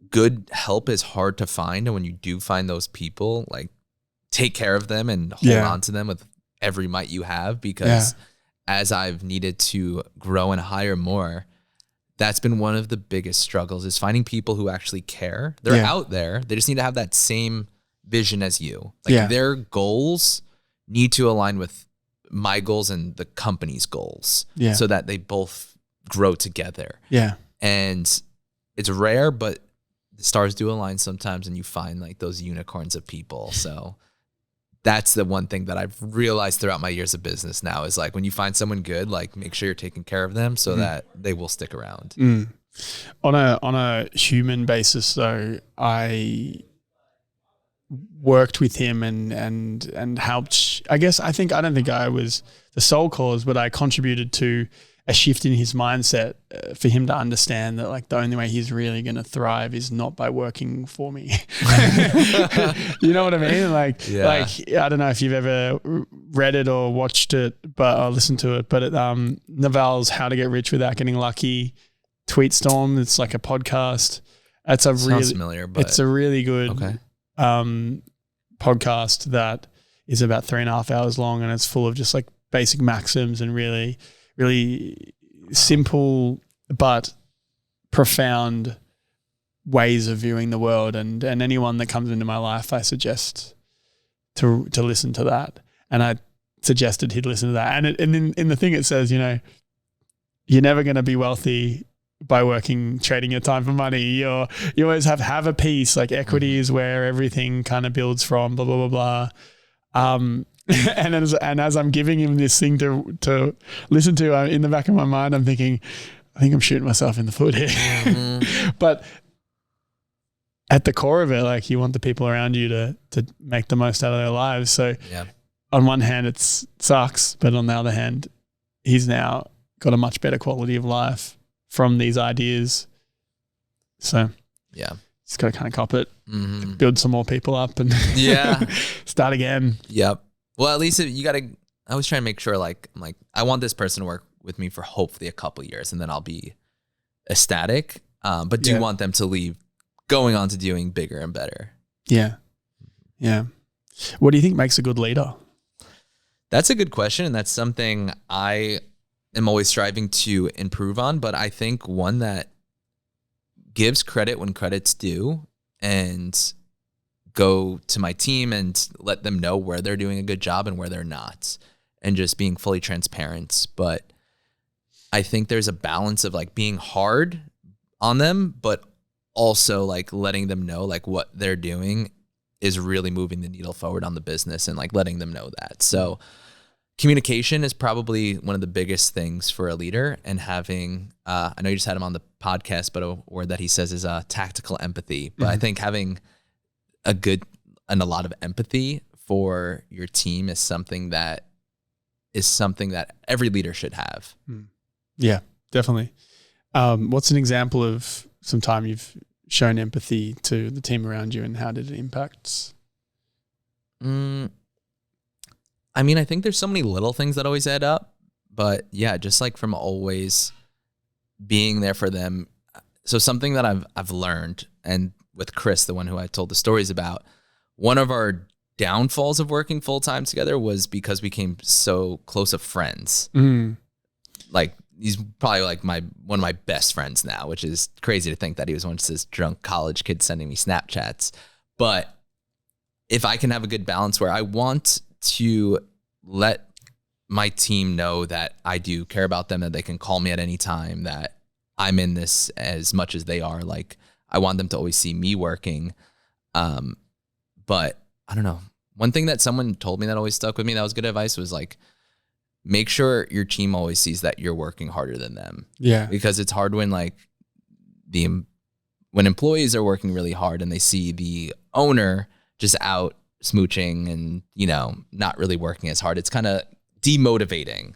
good help is hard to find. And when you do find those people, like, take care of them and hold on to them with every might you have. Because as I've needed to grow and hire more, that's been one of the biggest struggles, is finding people who actually care. They're out there. They just need to have that same vision as you. Like, their goals need to align with my goals and the company's goals, so that they both grow together. Yeah. And it's rare, but the stars do align sometimes, and you find like those unicorns of people. So that's the one thing that I've realized throughout my years of business now, is like, when you find someone good, like, make sure you're taking care of them so that they will stick around. On a human basis, though, I worked with him and helped. I don't think I was the sole cause, but I contributed to a shift in his mindset for him to understand that like the only way he's really going to thrive is not by working for me. You know what I mean? Like I don't know if you've ever read it or watched it, or listened to it, but Naval's How to Get Rich Without Getting Lucky tweet storm. It's like a podcast. Sounds familiar, but it's a really good podcast that is about 3.5 hours long, and it's full of just like basic maxims and really, really simple but profound ways of viewing the world. And anyone that comes into my life, I suggest to listen to that. And I suggested he'd listen to that. And in the thing it says, you know, you're never going to be wealthy by trading your time for money. You always have a piece. Like equity is where everything kind of builds from. Blah blah blah blah. And as I'm giving him this thing to listen to, in the back of my mind, I'm thinking, I think I'm shooting myself in the foot here. Mm-hmm. But at the core of it, like you want the people around you to make the most out of their lives. So on one hand, it sucks, but on the other hand, he's now got a much better quality of life from these ideas. So just got to kind of cop it, build some more people up and start again. Yep. Well, at least you got to, I was trying to make sure like, I'm like, I want this person to work with me for hopefully a couple of years and then I'll be ecstatic. But do want them to leave going on to doing bigger and better. Yeah. Yeah. What do you think makes a good leader? That's a good question. And that's something I am always striving to improve on. But I think one that gives credit when credit's due and go to my team and let them know where they're doing a good job and where they're not, and just being fully transparent. But I think there's a balance of like being hard on them, but also like letting them know like what they're doing is really moving the needle forward on the business and like letting them know that. So communication is probably one of the biggest things for a leader, and having, I know you just had him on the podcast, but a word that he says is tactical empathy. But I think having a good and a lot of empathy for your team is something that every leader should have. Yeah, definitely. What's an example of some time you've shown empathy to the team around you, and how did it impact? I mean, I think there's so many little things that always add up, but yeah, just like from always being there for them. So something that I've learned, and with Chris, the one who I told the stories about, one of our downfalls of working full time together was because we became so close of friends. Like he's probably like one of my best friends now, which is crazy to think that he was once this drunk college kid sending me Snapchats. But if I can have a good balance where I want to let my team know that I do care about them, that they can call me at any time, that I'm in this as much as they are. Like I want them to always see me working. But I don't know. One thing that someone told me that always stuck with me, that was good advice, was like, make sure your team always sees that you're working harder than them. Yeah. Because it's hard when like when employees are working really hard and they see the owner just out smooching and, you know, not really working as hard. It's kind of demotivating.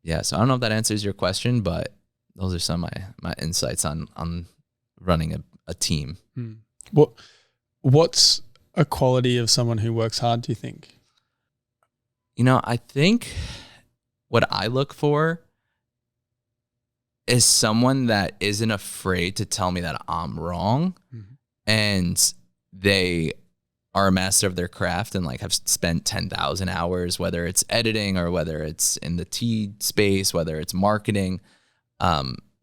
Yeah. So I don't know if that answers your question, but those are some of my insights on running a team. What's a quality of someone who works hard, do you think? You know, I think what I look for is someone that isn't afraid to tell me that I'm wrong, and they are a master of their craft and like have spent 10,000 hours, whether it's editing or whether it's in the tea space, whether it's marketing.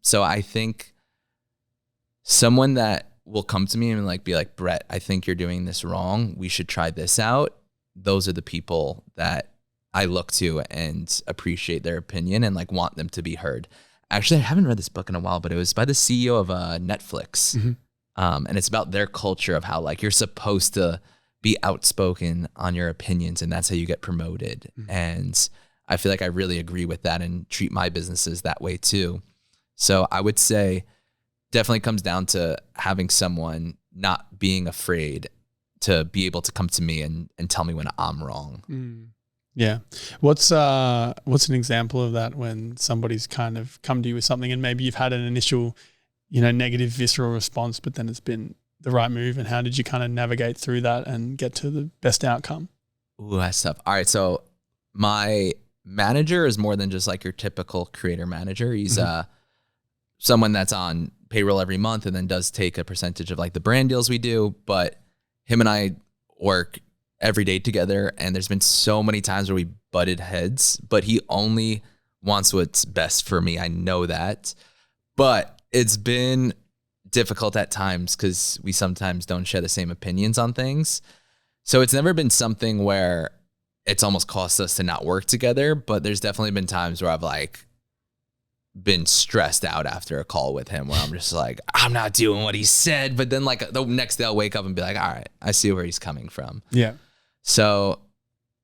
So I think someone that will come to me and like be like, Brett, I think you're doing this wrong. We should try this out. Those are the people that I look to and appreciate their opinion and like want them to be heard. Actually, I haven't read this book in a while, but it was by the CEO of Netflix. And it's about their culture of how like you're supposed to be outspoken on your opinions, and that's how you get promoted. And I feel like I really agree with that and treat my businesses that way too. So I would say definitely comes down to having someone not being afraid to be able to come to me and tell me when I'm wrong. Yeah. What's an example of that when somebody's kind of come to you with something and maybe you've had an initial, negative visceral response, but then it's been the right move, and how did you kind of navigate through that and get to the best outcome? Ooh, that's tough. All right. So my manager is more than just like your typical creator manager. He's someone that's on payroll every month and then does take a percentage of like the brand deals we do. But him and I work every day together, and there's been so many times where we butted heads, but he only wants what's best for me. I know that, but it's been difficult at times because we sometimes don't share the same opinions on things. So it's never been something where it's almost cost us to not work together, but there's definitely been times where I've like been stressed out after a call with him where I'm just like, I'm not doing what he said. But then like the next day I'll wake up and be like, all right, I see where he's coming from. Yeah. So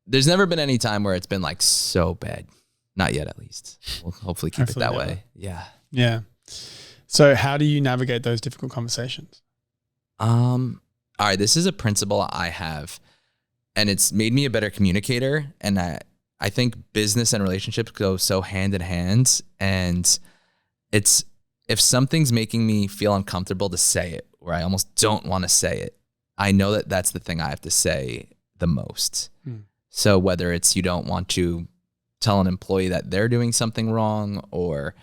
there's never been any time where it's been like so bad. Not yet, at least. We'll hopefully keep it that way. Yeah. Yeah. So how do you navigate those difficult conversations? All right. This is a principle I have, and it's made me a better communicator. And I think business and relationships go so hand in hand. And it's, if something's making me feel uncomfortable to say it, or I almost don't want to say it, I know that that's the thing I have to say the most. So whether it's you don't want to tell an employee that they're doing something wrong, or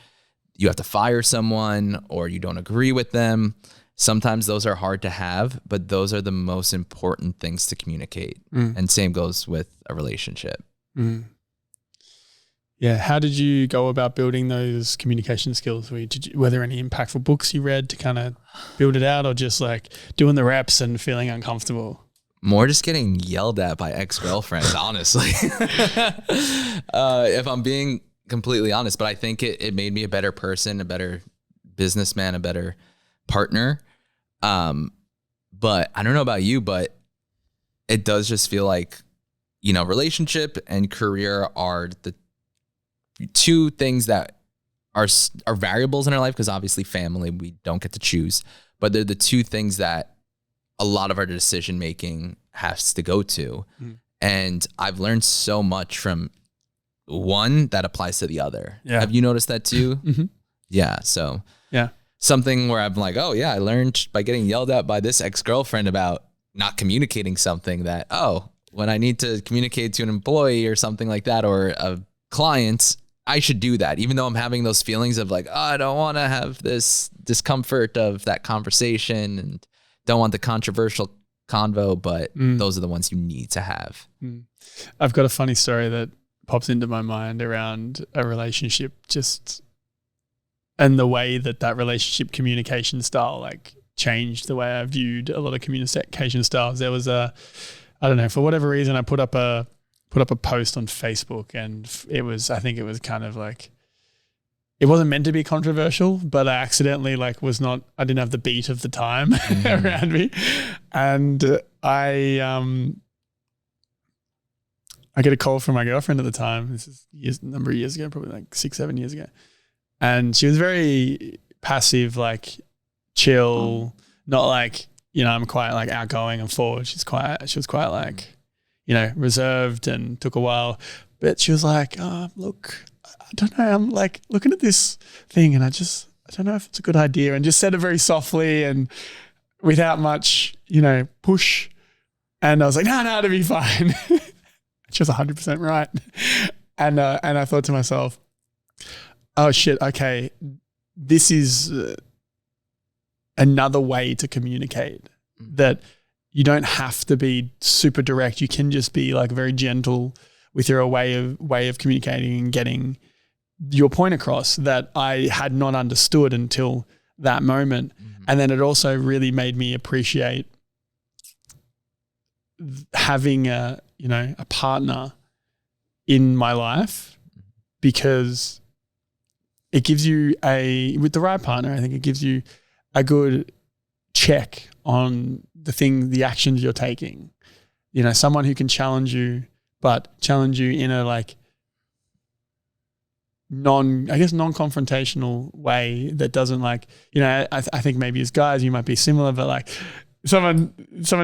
you have to fire someone, or you don't agree with them, sometimes those are hard to have, but those are the most important things to communicate. And same goes with a relationship. Yeah. How did you go about building those communication skills? Were there any impactful books you read to kind of build it out, or just like doing the reps and feeling uncomfortable? More just getting yelled at by ex-girlfriends, honestly. If I'm being completely honest, but I think it made me a better person, a better businessman, a better partner. But I don't know about you, but it does just feel like, relationship and career are the two things that are variables in our life, because obviously family, we don't get to choose, but they're the two things that a lot of our decision making has to go to. And I've learned so much from one that applies to the other. Yeah. Have you noticed that too? Yeah. So yeah, something where I'm like, oh yeah, I learned by getting yelled at by this ex-girlfriend about not communicating something that, when I need to communicate to an employee or something like that, or a client, I should do that. Even though I'm having those feelings of like, I don't want to have this discomfort of that conversation and don't want the controversial convo, but those are the ones you need to have. I've got a funny story that pops into my mind around a relationship, just and the way that relationship communication style like changed the way I viewed a lot of communication styles. There was I don't know, for whatever reason, I put up a post on Facebook, and I think it was kind of like, it wasn't meant to be controversial, but I accidentally I didn't have the beat of the time around me. And I get a call from my girlfriend at the time. This is a number of years ago, probably like 6-7 years ago. And she was very passive, like chill, not like, I'm quite like outgoing and forward. She was quite like, reserved, and took a while. But she was like, look, I don't know. I'm like looking at this thing, and I don't know if it's a good idea, and just said it very softly and without much, push. And I was like, no, it'll be fine. She was 100% right. And I thought to myself, oh shit, okay, this is another way to communicate, that you don't have to be super direct. You can just be like very gentle with your way of communicating and getting your point across, that I had not understood until that moment. And then it also really made me appreciate having a partner in my life, because it gives you with the right partner, I think it gives you a good check on the actions you're taking. Someone who can challenge you, but challenge you in a like non-confrontational way that doesn't like, I think maybe as guys you might be similar, but like someone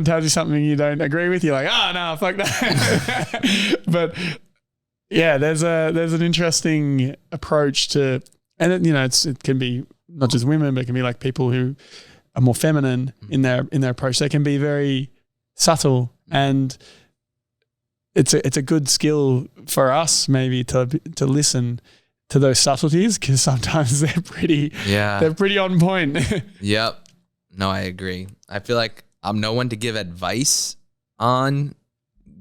tells you something you don't agree with, you're like, oh no, fuck that. But Yeah, there's an interesting approach to, and it can be not just women, but it can be like people who are more feminine in their approach. They can be very subtle, and it's a good skill for us maybe to listen to those subtleties, because sometimes they're pretty on point. Yep. No, I agree. I feel like I'm no one to give advice on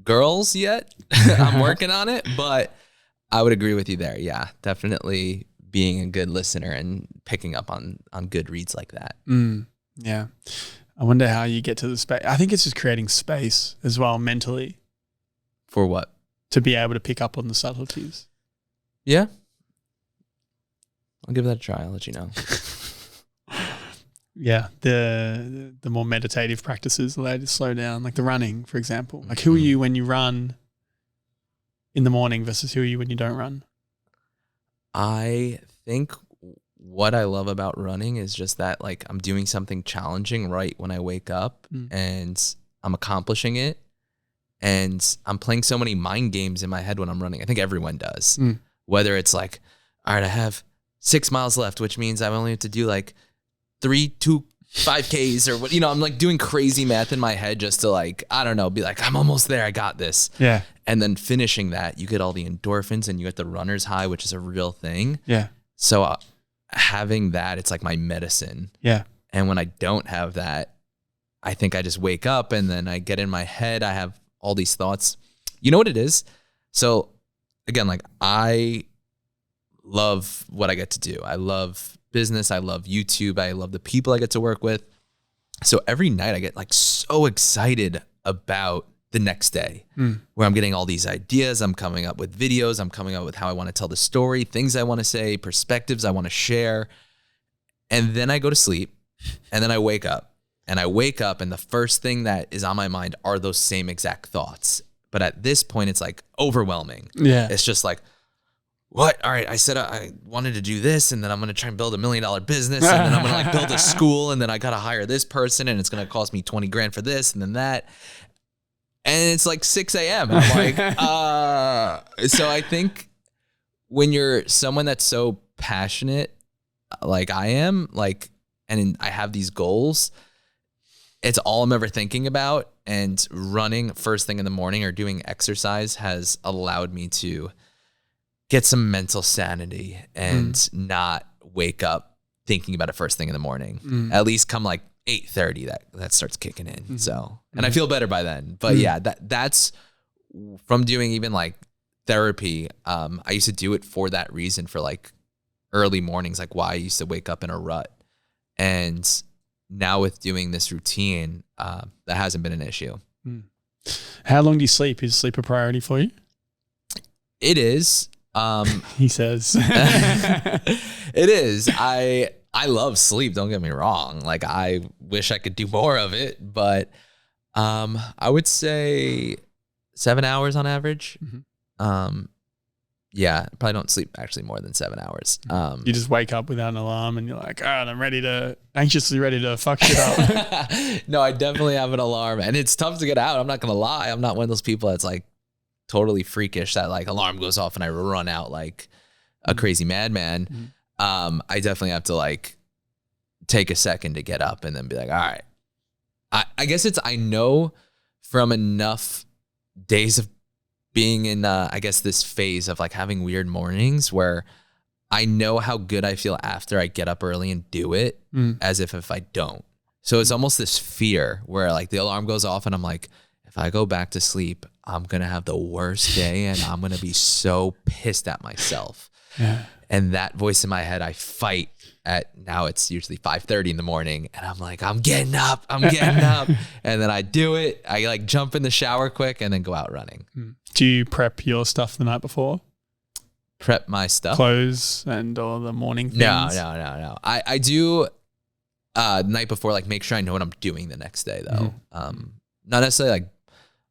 girls yet. I'm working on it, but I would agree with you there. Yeah, definitely being a good listener and picking up on good reads like that. Yeah. I wonder how you get to the space. I think it's just creating space as well mentally. For what? To be able to pick up on the subtleties. Yeah. I'll give that a try. I'll let you know. Yeah, the more meditative practices allow you to slow down, like the running, for example. Like, who are you when you run in the morning versus who are you when you don't run? I think what I love about running is just that, like, I'm doing something challenging right when I wake up and I'm accomplishing it. And I'm playing so many mind games in my head when I'm running. I think everyone does. Whether it's like, all right, I have 6 miles left, which means I only have to do like 2 5Ks or what, I'm like doing crazy math in my head just to, like, I don't know, be like, I'm almost there. I got this. Yeah. And then finishing that, you get all the endorphins and you get the runner's high, which is a real thing. Yeah. So having that, it's like my medicine. Yeah. And when I don't have that, I think I just wake up and then I get in my head. I have all these thoughts. You know what it is? So again, like, I love what I get to do. I love business. I love YouTube. I love the people I get to work with. So every night I get like so excited about the next day where I'm getting all these ideas. I'm coming up with videos. I'm coming up with how I want to tell the story, things I want to say, perspectives I want to share. And then I go to sleep and then I wake up and the first thing that is on my mind are those same exact thoughts. But at this point, it's like overwhelming. Yeah. It's just like, what? All right, I said I wanted to do this, and then I'm going to try and build $1 million business, and then I'm going to like build a school, and then I got to hire this person, and it's going to cost me 20 grand for this, and then that. And it's like 6 a.m. I'm like, So I think when you're someone that's so passionate, like I am, like, and I have these goals, it's all I'm ever thinking about. And running first thing in the morning or doing exercise has allowed me to get some mental sanity and not wake up thinking about it first thing in the morning. At least come like 8:30, that starts kicking in. So, and I feel better by then. But yeah, that's from doing even like therapy. I used to do it for that reason, for like early mornings, like why I used to wake up in a rut. And now with doing this routine, that hasn't been an issue. How long do you sleep? Is sleep a priority for you? It is. He says. It is. I love sleep. Don't get me wrong. Like, I wish I could do more of it, but I would say 7 hours on average. Yeah, probably don't sleep actually more than 7 hours. You just wake up without an alarm and you're like, all right, I'm anxiously ready to fuck shit up. No, I definitely have an alarm, and it's tough to get out. I'm not going to lie. I'm not one of those people that's like totally freakish that like alarm goes off and I run out like a crazy madman. I definitely have to like take a second to get up and then be like, all right. I guess I know from enough days of being in, I guess, this phase of like having weird mornings where I know how good I feel after I get up early and do it as if I don't. So it's almost this fear where like the alarm goes off and I'm like, if I go back to sleep, I'm going to have the worst day and I'm going to be so pissed at myself. Yeah. And that voice in my head, I fight at, now it's usually 5:30 in the morning. And I'm like, I'm getting up. And then I do it. I like jump in the shower quick and then go out running. Do you prep your stuff the night before? Prep my stuff? Clothes and all the morning things? No. I do the night before, like make sure I know what I'm doing the next day though. Not necessarily like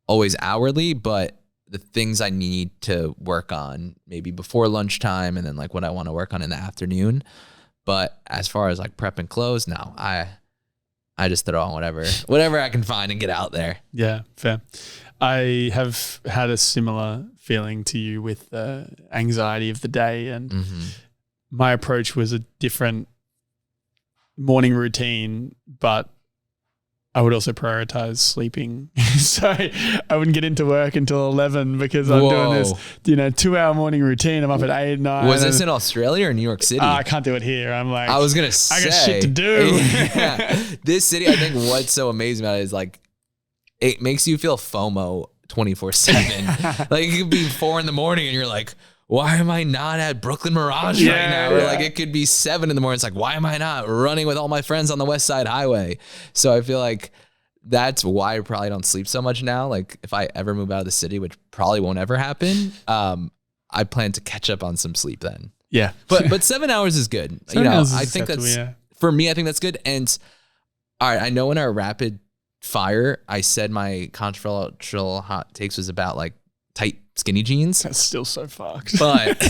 always hourly, but the things I need to work on maybe before lunchtime and then like what I want to work on in the afternoon. But as far as like prepping clothes, no, I just throw on whatever I can find and get out there. Yeah, fair. I have had a similar feeling to you with the anxiety of the day. And my approach was a different morning routine, but I would also prioritize sleeping. So I wouldn't get into work until 11 because I'm doing this, 2-hour morning routine. I'm up at 8, 9. Was this in Australia or New York City? I can't do it here. I'm like, I was going to say. I got shit to do. Yeah. This city, I think what's so amazing about it is like, it makes you feel FOMO 24/7. Like it could be 4 a.m. and you're like, why am I not at Brooklyn Mirage right now? Or like it could be 7 a.m. It's like, why am I not running with all my friends on the West Side Highway? So I feel like that's why I probably don't sleep so much now. Like if I ever move out of the city, which probably won't ever happen, I plan to catch up on some sleep then. Yeah. But 7 hours is good. I think that's, for me, I think that's good. And all right, I know in our rapid fire, I said my controversial hot takes was about like tight skinny jeans. That's still so fucked. But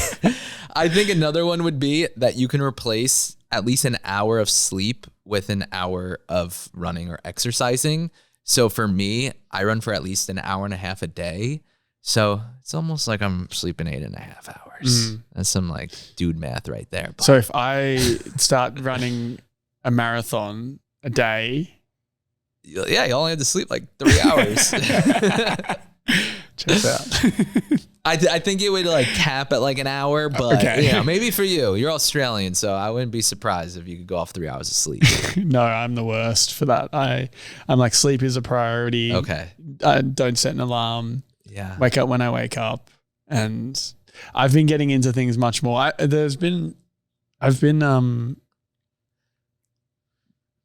I think another one would be that you can replace at least an hour of sleep with an hour of running or exercising. So for me, I run for at least an hour and a half a day. So it's almost like I'm sleeping 8.5 hours. That's some like dude math right there. But. So if I start running a marathon a day. Yeah, you only have to sleep like 3 hours. Check out. I think it would like cap at like an hour, but maybe for you. You're Australian, so I wouldn't be surprised if you could go off 3 hours of sleep. No, I'm the worst for that. I'm like, sleep is a priority. Okay. I don't set an alarm. Yeah. Wake up when I wake up. And I've been getting into things much more. I've been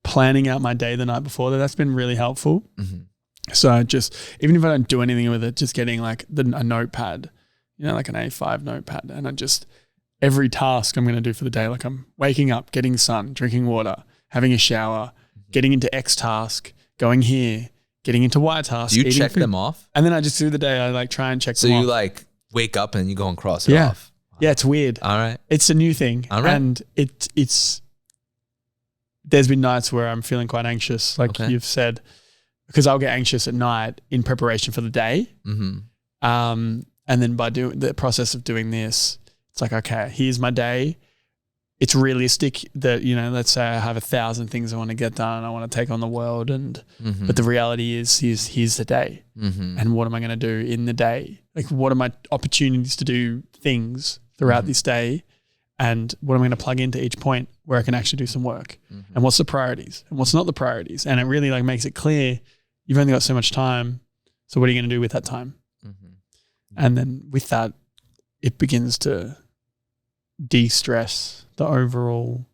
planning out my day the night before. That's been really helpful. So I just, even if I don't do anything with it, just getting like a notepad, like an A5 notepad. And I just, every task I'm going to do for the day, like I'm waking up, getting sun, drinking water, having a shower, getting into X task, going here, getting into Y task. Do you check them off? And then I just through the day, I like try and check them off. So you like wake up and you go and cross it off? Yeah, it's weird. All right. It's a new thing. All right. And it's, there's been nights where I'm feeling quite anxious, like you've said, because I'll get anxious at night in preparation for the day. And then by doing the process of doing this, it's like, okay, here's my day. It's realistic that, let's say I have 1,000 things I want to get done. I want to take on the world. But the reality is here's the day. And what am I going to do in the day? Like, what are my opportunities to do things throughout this day? And what am I going to plug into each point where I can actually do some work? And what's the priorities and what's not the priorities? And it really like makes it clear you've only got so much time. So what are you going to do with that time? And then with that, it begins to de-stress the overall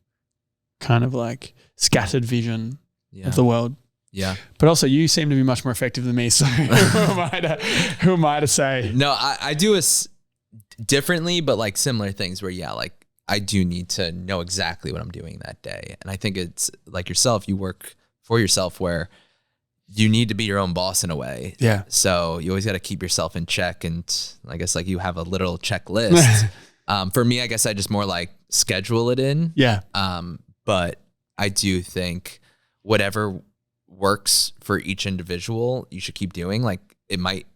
kind of like scattered vision of the world. Yeah. But also you seem to be much more effective than me. So who am I to say? No, I do differently, but like similar things where, like I do need to know exactly what I'm doing that day. And I think it's like yourself, you work for yourself where you need to be your own boss in a way. Yeah. So you always got to keep yourself in check. And I guess like you have a literal checklist. For me, I guess I just more like schedule it in. Yeah. But I do think whatever works for each individual, you should keep doing. Like it might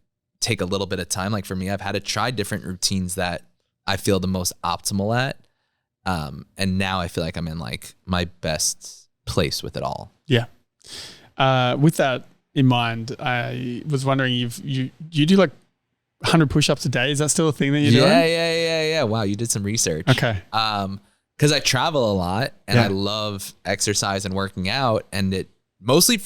take a little bit of time. Like for me, I've had to try different routines that I feel the most optimal at. And now I feel like I'm in like my best place with it all. Yeah. With that in mind, I was wondering you do like 100 push-ups a day. Is that still a thing that you're doing? Yeah. Wow. You did some research. Okay. Cause I travel a lot and I love exercise and working out, and it mostly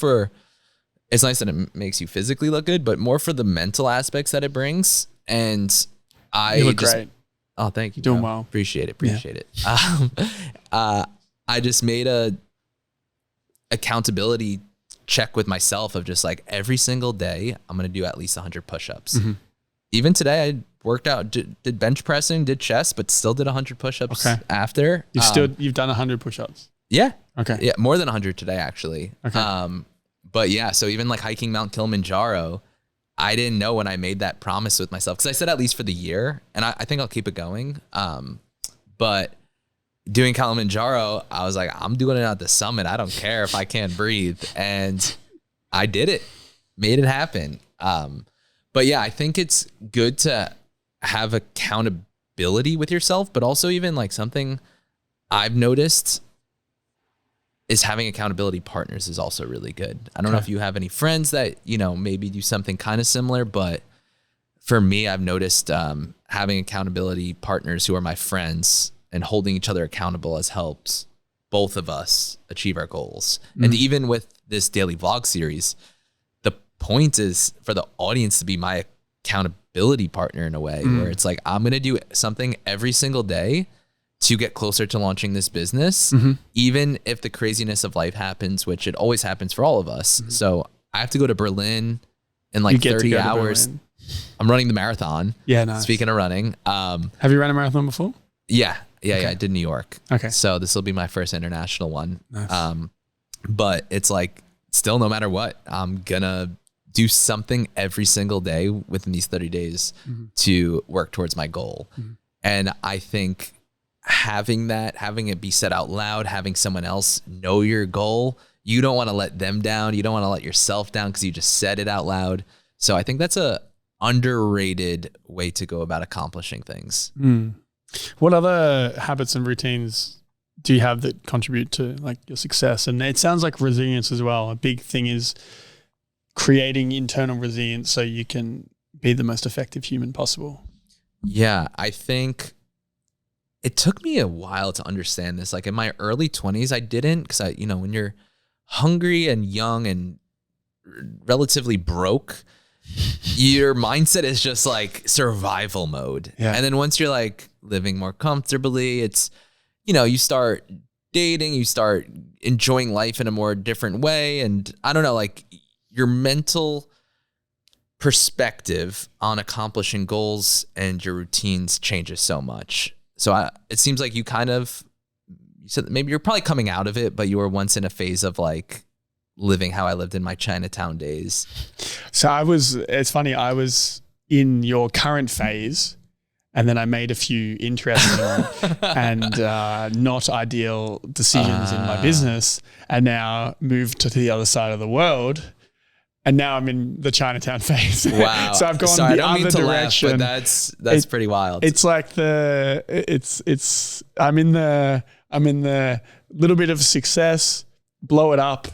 it's nice that it makes you physically look good, but more for the mental aspects that it brings. And you look great. Oh, thank you. Doing well. Appreciate it. I just made a accountability check with myself of just like every single day, I'm going to do at least 100 push-ups. Even today I worked out, did bench pressing, did chest, but still did 100 push-ups after. You've done 100 push-ups? Yeah. Okay. Yeah. More than 100 today, actually. Okay. But yeah, so even like hiking Mount Kilimanjaro, I didn't know when I made that promise with myself, because I said at least for the year, and I think I'll keep it going. But doing Kilimanjaro, I was like, I'm doing it at the summit. I don't care if I can't breathe. And I did it, made it happen. But yeah, I think it's good to have accountability with yourself, but also even like something I've noticed is having accountability partners is also really good. I don't know if you have any friends that, you know, maybe do something kind of similar, but for me, I've noticed having accountability partners who are my friends and holding each other accountable has helped both of us achieve our goals. And even with this daily vlog series, the point is for the audience to be my accountability partner in a way where it's like, I'm going to do something every single day to get closer to launching this business, even if the craziness of life happens, which it always happens for all of us. So I have to go to Berlin in like 30 hours. I'm running the marathon. Yeah, nice. Speaking of running. Have you run a marathon before? Yeah. I did New York. Okay. So this will be my first international one. Nice. But it's like, still, no matter what, I'm going to do something every single day within these 30 days to work towards my goal. And I think having it be said out loud, having someone else know your goal, you don't want to let them down. You don't want to let yourself down because you just said it out loud. So I think that's a underrated way to go about accomplishing things. What other habits and routines do you have that contribute to like your success? And it sounds like resilience as well. A big thing is creating internal resilience so you can be the most effective human possible. Yeah, I think it took me a while to understand this. Like in my early 20s, I didn't, because when you're hungry and young and relatively broke, your mindset is just like survival mode. Yeah. And then once you're like living more comfortably, it's, you start dating, you start enjoying life in a more different way. And I don't know, like your mental perspective on accomplishing goals and your routines changes so much. So it seems like you said maybe you're probably coming out of it, but you were once in a phase of like living how I lived in my Chinatown days. So it's funny, I was in your current phase and then I made a few interesting and not ideal decisions in my business and now moved to the other side of the world. And now I'm in the Chinatown phase. Wow. So I've gone the other direction. Laugh, but that's pretty wild. It's like I'm in the little bit of success, blow it up,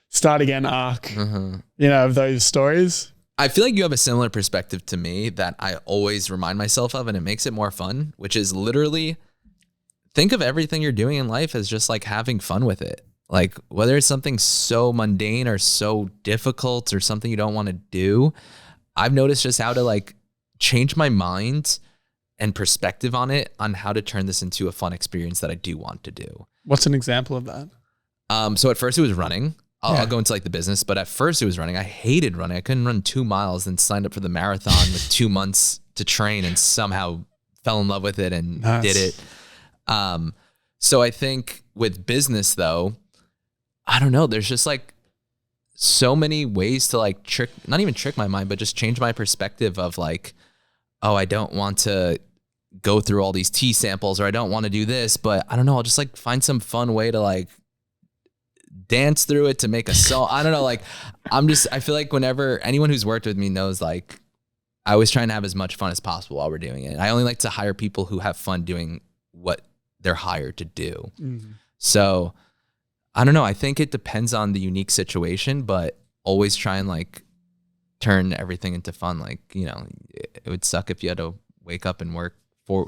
start again arc, of those stories. I feel like you have a similar perspective to me that I always remind myself of, and it makes it more fun, which is literally think of everything you're doing in life as just like having fun with it. Like whether it's something so mundane or so difficult or something you don't want to do, I've noticed just how to like change my mind and perspective on it, on how to turn this into a fun experience that I do want to do. What's an example of that? So at first it was running. I'll go into like the business, but at first it was running. I hated running. I couldn't run 2 miles, then signed up for the marathon with 2 months to train and somehow fell in love with it and did it. So I think with business though, I don't know. There's just like so many ways to like not even trick my mind, but just change my perspective of like, oh, I don't want to go through all these tea samples, or I don't want to do this, but I don't know. I'll just like find some fun way to like dance through it to make a song. I don't know. Like I feel like whenever anyone who's worked with me knows, like I always try and have as much fun as possible while we're doing it. I only like to hire people who have fun doing what they're hired to do. So I don't know. I think it depends on the unique situation, but always try and like turn everything into fun. Like, it would suck if you had to wake up and work for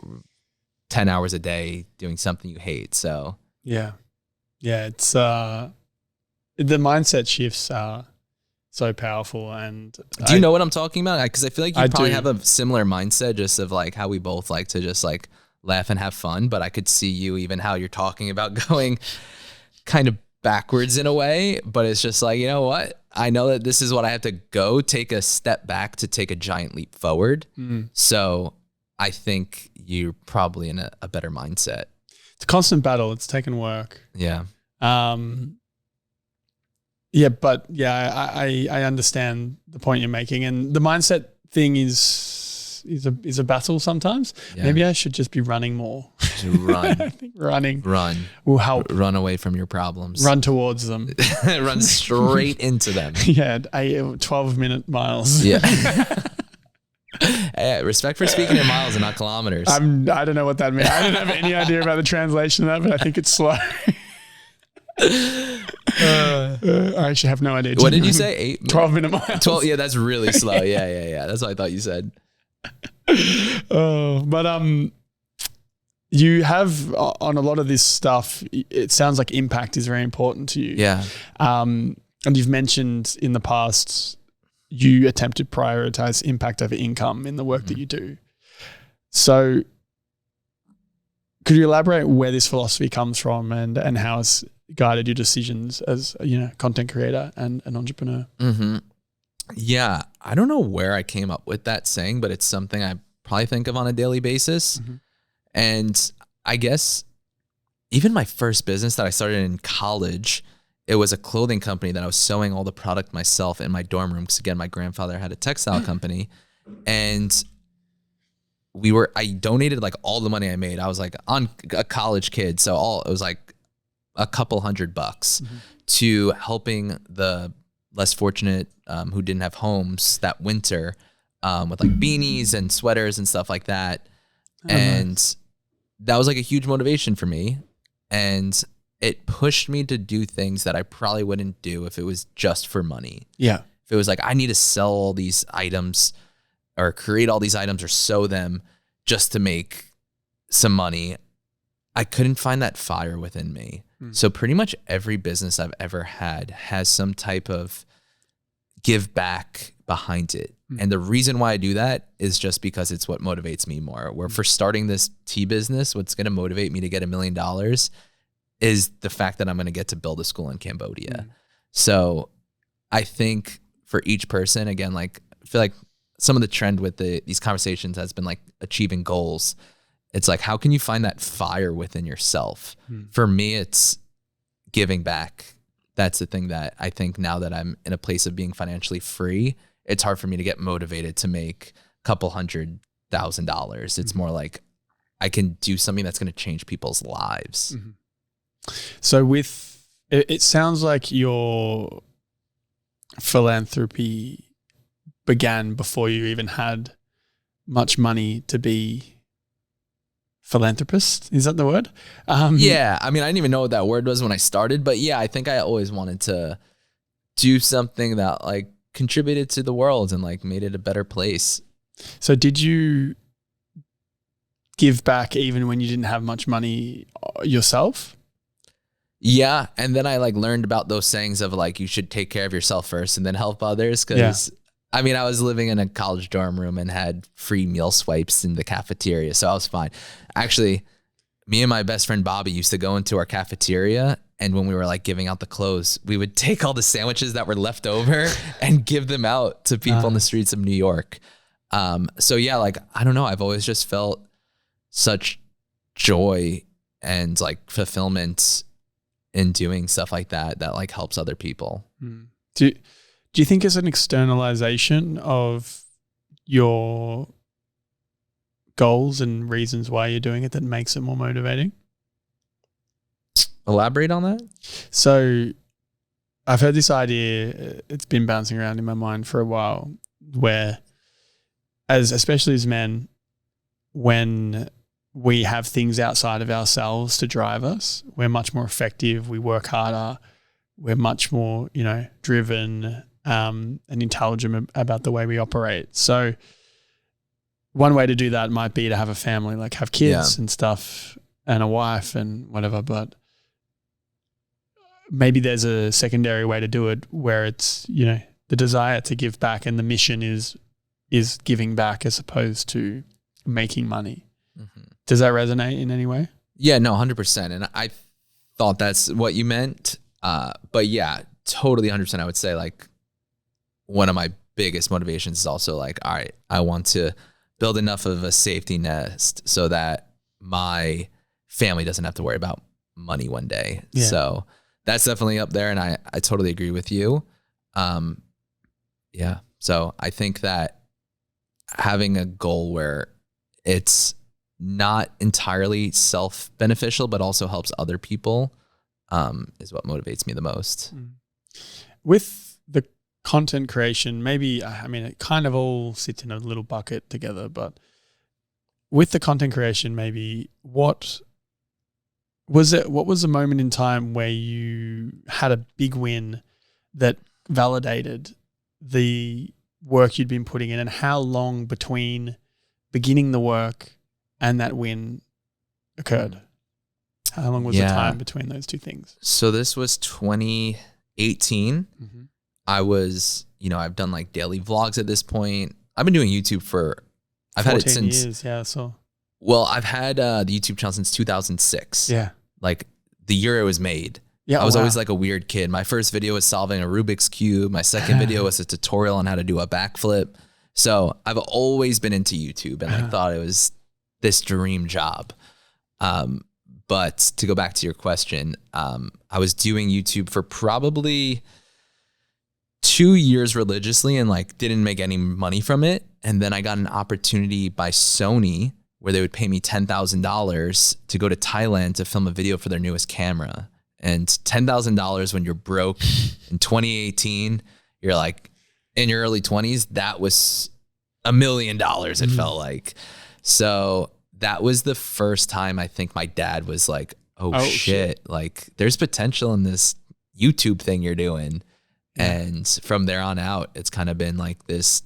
10 hours a day doing something you hate. So yeah, it's the mindset shifts are so powerful. And do you know what I'm talking about? Because I feel like you probably have a similar mindset, just of like how we both like to just like laugh and have fun. But I could see you even how you're talking about going kind of backwards in a way, but it's just like, you know what? I know that this is what I have to go take a step back to take a giant leap forward. So I think you're probably in a better mindset. It's a constant battle. It's taken work. Yeah. I understand the point you're making, and the mindset thing is a battle sometimes. Yeah. Maybe I should just be running more. Run. I think running will help. Run away from your problems. Run towards them. Run straight into them. Yeah, 12-minute miles. Yeah. Hey, respect for speaking in miles and not kilometers. I don't know what that means. I don't have any idea about the translation of that, but I think it's slow. I actually have no idea. What did you say? 12-minute miles. 12. Yeah, that's really slow. Yeah. That's what I thought you said. But you have on a lot of this stuff, it sounds like impact is very important to you. Yeah. And you've mentioned in the past you attempt to prioritize impact over income in the work that you do. So could you elaborate where this philosophy comes from and how it's guided your decisions as content creator and an entrepreneur? Yeah, I don't know where I came up with that saying, but it's something I probably think of on a daily basis. And I guess even my first business that I started in college, it was a clothing company that I was sewing all the product myself in my dorm room. Because again, my grandfather had a textile company, and I donated like all the money I made. I was like a college kid. So it was like a couple $100 to helping the less fortunate who didn't have homes that winter with like beanies and sweaters and stuff like that. And that was like a huge motivation for me. And it pushed me to do things that I probably wouldn't do if it was just for money. Yeah. If it was like, I need to sell all these items or create all these items or sew them just to make some money, I couldn't find that fire within me. So pretty much every business I've ever had has some type of give back behind it. And the reason why I do that is just because it's what motivates me more. Where for starting this tea business, what's going to motivate me to get $1 million is the fact that I'm going to get to build a school in Cambodia. So I think for each person, again, like I feel like some of the trend with these conversations has been like achieving goals. It's like, how can you find that fire within yourself? For me, it's giving back. That's the thing that I think now that I'm in a place of being financially free, it's hard for me to get motivated to make a couple $100,000. It's more like I can do something that's going to change people's lives. So it sounds like your philanthropy began before you even had much money to be philanthropist. Is that the word? Yeah. I mean, I didn't even know what that word was when I started, but yeah, I think I always wanted to do something that like contributed to the world and like made it a better place. So did you give back even when you didn't have much money yourself? Yeah. And then I like learned about those sayings of like, you should take care of yourself first and then help others. Cause I mean, I was living in a college dorm room and had free meal swipes in the cafeteria. So I was fine. Actually, me and my best friend, Bobby, used to go into our cafeteria. And when we were like giving out the clothes, we would take all the sandwiches that were left over and give them out to people in the streets of New York. So yeah, like, I don't know. I've always just felt such joy and like fulfillment in doing stuff like that like helps other people. Do you think it's an externalization of your goals and reasons why you're doing it that makes it more motivating? Elaborate on that. So I've heard this idea, it's been bouncing around in my mind for a while, where especially as men, when we have things outside of ourselves to drive us, we're much more effective, we work harder, we're much more, driven and intelligent about the way we operate. So one way to do that might be to have a family, like have kids and stuff and a wife and whatever, but maybe there's a secondary way to do it where it's, the desire to give back and the mission is giving back as opposed to making money. Does that resonate in any way? Yeah, no, 100%. And I thought that's what you meant. But yeah, totally 100%. I would say like one of my biggest motivations is also like, all right, I want to build enough of a safety nest so that my family doesn't have to worry about money one day. Yeah. So that's definitely up there. And I totally agree with you. Yeah. So I think that having a goal where it's not entirely self-beneficial, but also helps other people is what motivates me the most. With the content creation, maybe, I mean, it kind of all sits in a little bucket together, but with the content creation, maybe what was a moment in time where you had a big win that validated the work you'd been putting in, and how long between beginning the work and that win occurred? How long was the time between those two things? So this was 2018. Mm-hmm. I was, I've done like daily vlogs at this point. I've been doing YouTube I've had it since years. Yeah. So, well, I've had the YouTube channel since 2006. Yeah. Like the year it was made. Yeah. I was always like a weird kid. My first video was solving a Rubik's Cube. My second video was a tutorial on how to do a backflip. So I've always been into YouTube, and I thought it was this dream job. But to go back to your question, I was doing YouTube for probably 2 years religiously and like didn't make any money from it. And then I got an opportunity by Sony where they would pay me $10,000 to go to Thailand to film a video for their newest camera. And $10,000 when you're broke in 2018, you're like in your early 20s, that was $1 million, it felt like. So that was the first time I think my dad was like, oh shit, like there's potential in this YouTube thing you're doing. Yeah. And from there on out, it's kind of been like this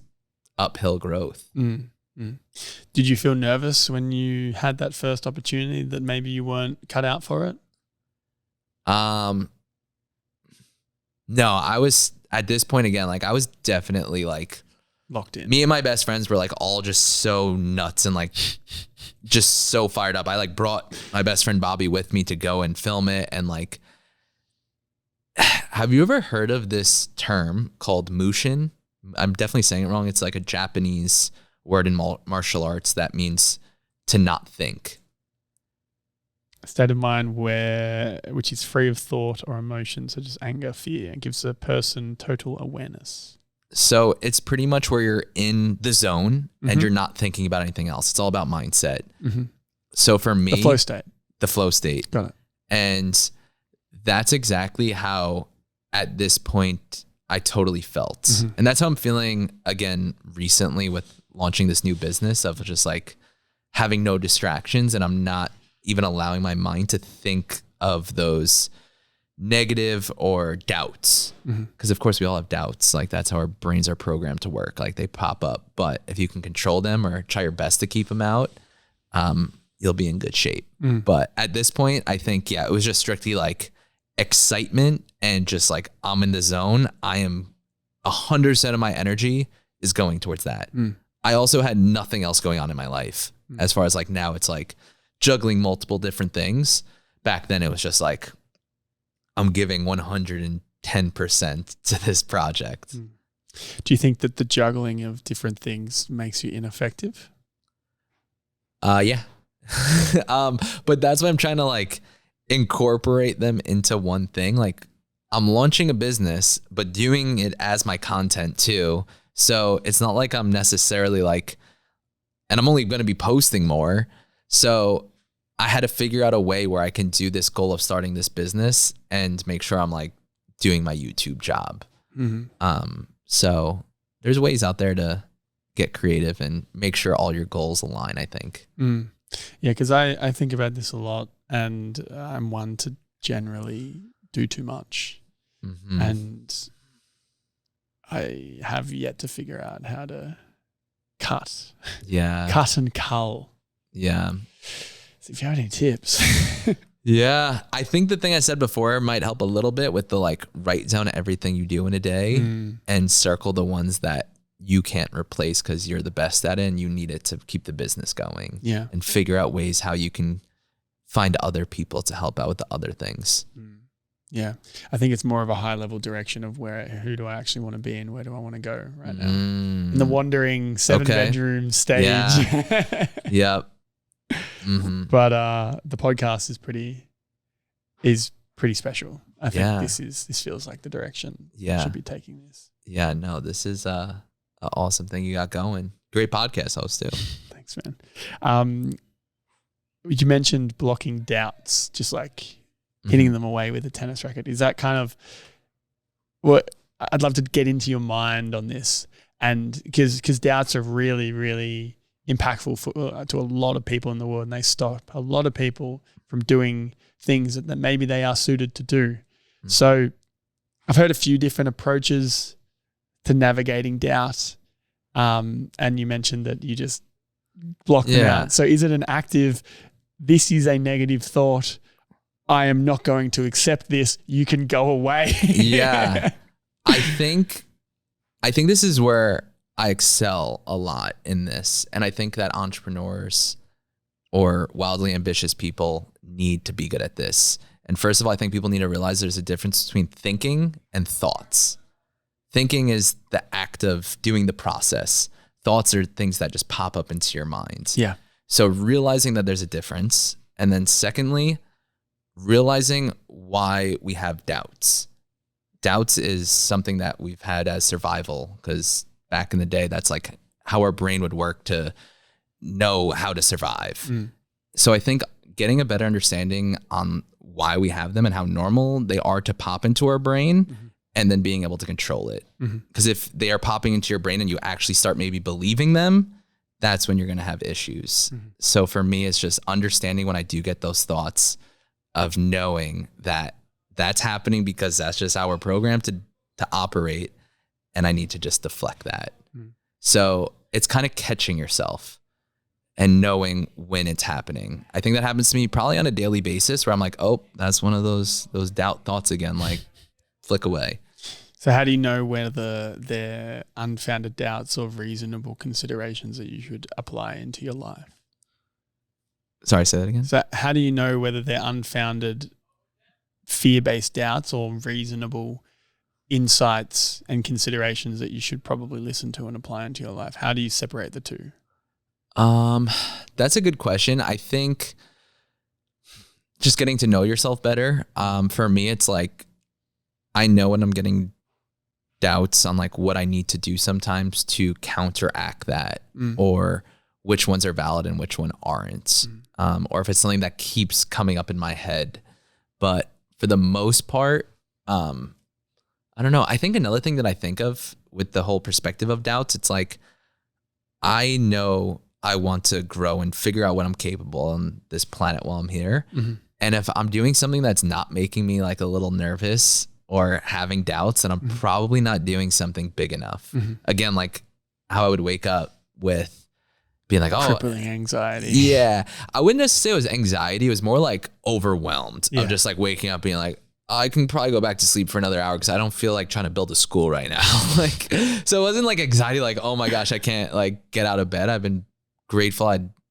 uphill growth. Did you feel nervous when you had that first opportunity that maybe you weren't cut out for it? No, I was at this point again, like I was definitely like locked in. Me and my best friends were like all just so nuts and like just so fired up. I like brought my best friend Bobby with me to go and film it. And like, have you ever heard of this term called mushin? I'm definitely saying it wrong. It's like a Japanese word in martial arts that means to not think. A state of mind which is free of thought or emotion, such as anger, fear, and gives a person total awareness. So it's pretty much where you're in the zone and you're not thinking about anything else. It's all about mindset. So for me, the flow state. Got it. And that's exactly how at this point I totally felt. And that's how I'm feeling again recently with launching this new business of just like having no distractions, and I'm not even allowing my mind to think of those negative or doubts. Because of course we all have doubts. Like that's how our brains are programmed to work. Like they pop up, but if you can control them or try your best to keep them out, you'll be in good shape. But at this point, I think, it was just strictly like excitement and just like, I'm in the zone. I am 100% of my energy is going towards that. I also had nothing else going on in my life as far as like now it's like juggling multiple different things. Back then it was just like, I'm giving 110% to this project. Do you think that the juggling of different things makes you ineffective? Yeah. But that's why I'm trying to like incorporate them into one thing. Like I'm launching a business, but doing it as my content too. So it's not like I'm necessarily like, and I'm only going to be posting more. So I had to figure out a way where I can do this goal of starting this business and make sure I'm like doing my YouTube job. So there's ways out there to get creative and make sure all your goals align, I think. Yeah, because I think about this a lot, and I'm one to generally do too much. And I have yet to figure out how to cut. Cut and cull. Yeah. So if you have any tips. Yeah. I think the thing I said before might help a little bit with the like write down everything you do in a day and circle the ones that you can't replace because you're the best at it and you need it to keep the business going. Yeah. And figure out ways how you can find other people to help out with the other things. Yeah. I think it's more of a high level direction of who do I actually want to be and where do I want to go right now. In the wandering 7-bedroom stage. Yeah. Yep. But the podcast is pretty special. I think this feels like the direction I should be taking this. Yeah, no, this is an awesome thing you got going. Great podcast host too. Thanks, man. You mentioned blocking doubts, just like hitting them away with a tennis racket. Is that kind of what I'd love to get into your mind on this, and because doubts are really, really impactful to a lot of people in the world, and they stop a lot of people from doing things that maybe they are suited to do. Mm-hmm. So I've heard a few different approaches to navigating doubt, and you mentioned that you just block them out. So is it an active, this is a negative thought, I am not going to accept this, you can go away? Yeah. I think this is where I excel a lot in this. And I think that entrepreneurs or wildly ambitious people need to be good at this. And first of all, I think people need to realize there's a difference between thinking and thoughts. Thinking is the act of doing the process. Thoughts are things that just pop up into your mind. Yeah. So realizing that there's a difference. And then secondly, realizing why we have doubts. Doubts is something that we've had as survival, because back in the day, that's like how our brain would work to know how to survive. So I think getting a better understanding on why we have them and how normal they are to pop into our brain, and then being able to control it. Because if they are popping into your brain and you actually start maybe believing them, that's when you're going to have issues. So for me, it's just understanding when I do get those thoughts, of knowing that that's happening because that's just how we're programmed to operate, and I need to just deflect that. So it's kind of catching yourself and knowing when it's happening. I think that happens to me probably on a daily basis, where I'm like, oh, that's one of those doubt thoughts again, like flick away. So how do you know whether they're unfounded doubts or reasonable considerations that you should apply into your life? Sorry, say that again. So how do you know whether they're unfounded fear-based doubts or reasonable insights and considerations that you should probably listen to and apply into your life? How do you separate the two? That's a good question. I think just getting to know yourself better. For me, it's like, I know when I'm getting doubts on like what I need to do sometimes to counteract that, or which ones are valid and which one aren't. Or if it's something that keeps coming up in my head. But for the most part, I don't know. I think another thing that I think of with the whole perspective of doubts, it's like, I know I want to grow and figure out what I'm capable on this planet while I'm here. And if I'm doing something that's not making me like a little nervous or having doubts, then I'm probably not doing something big enough. Again, like how I would wake up with being like, oh, crippling anxiety. Yeah. I wouldn't necessarily say it was anxiety. It was more like overwhelmed of just like waking up being like, I can probably go back to sleep for another hour because I don't feel like trying to build a school right now. Like, so it wasn't like anxiety, like, oh my gosh, I can't like get out of bed. I've been grateful.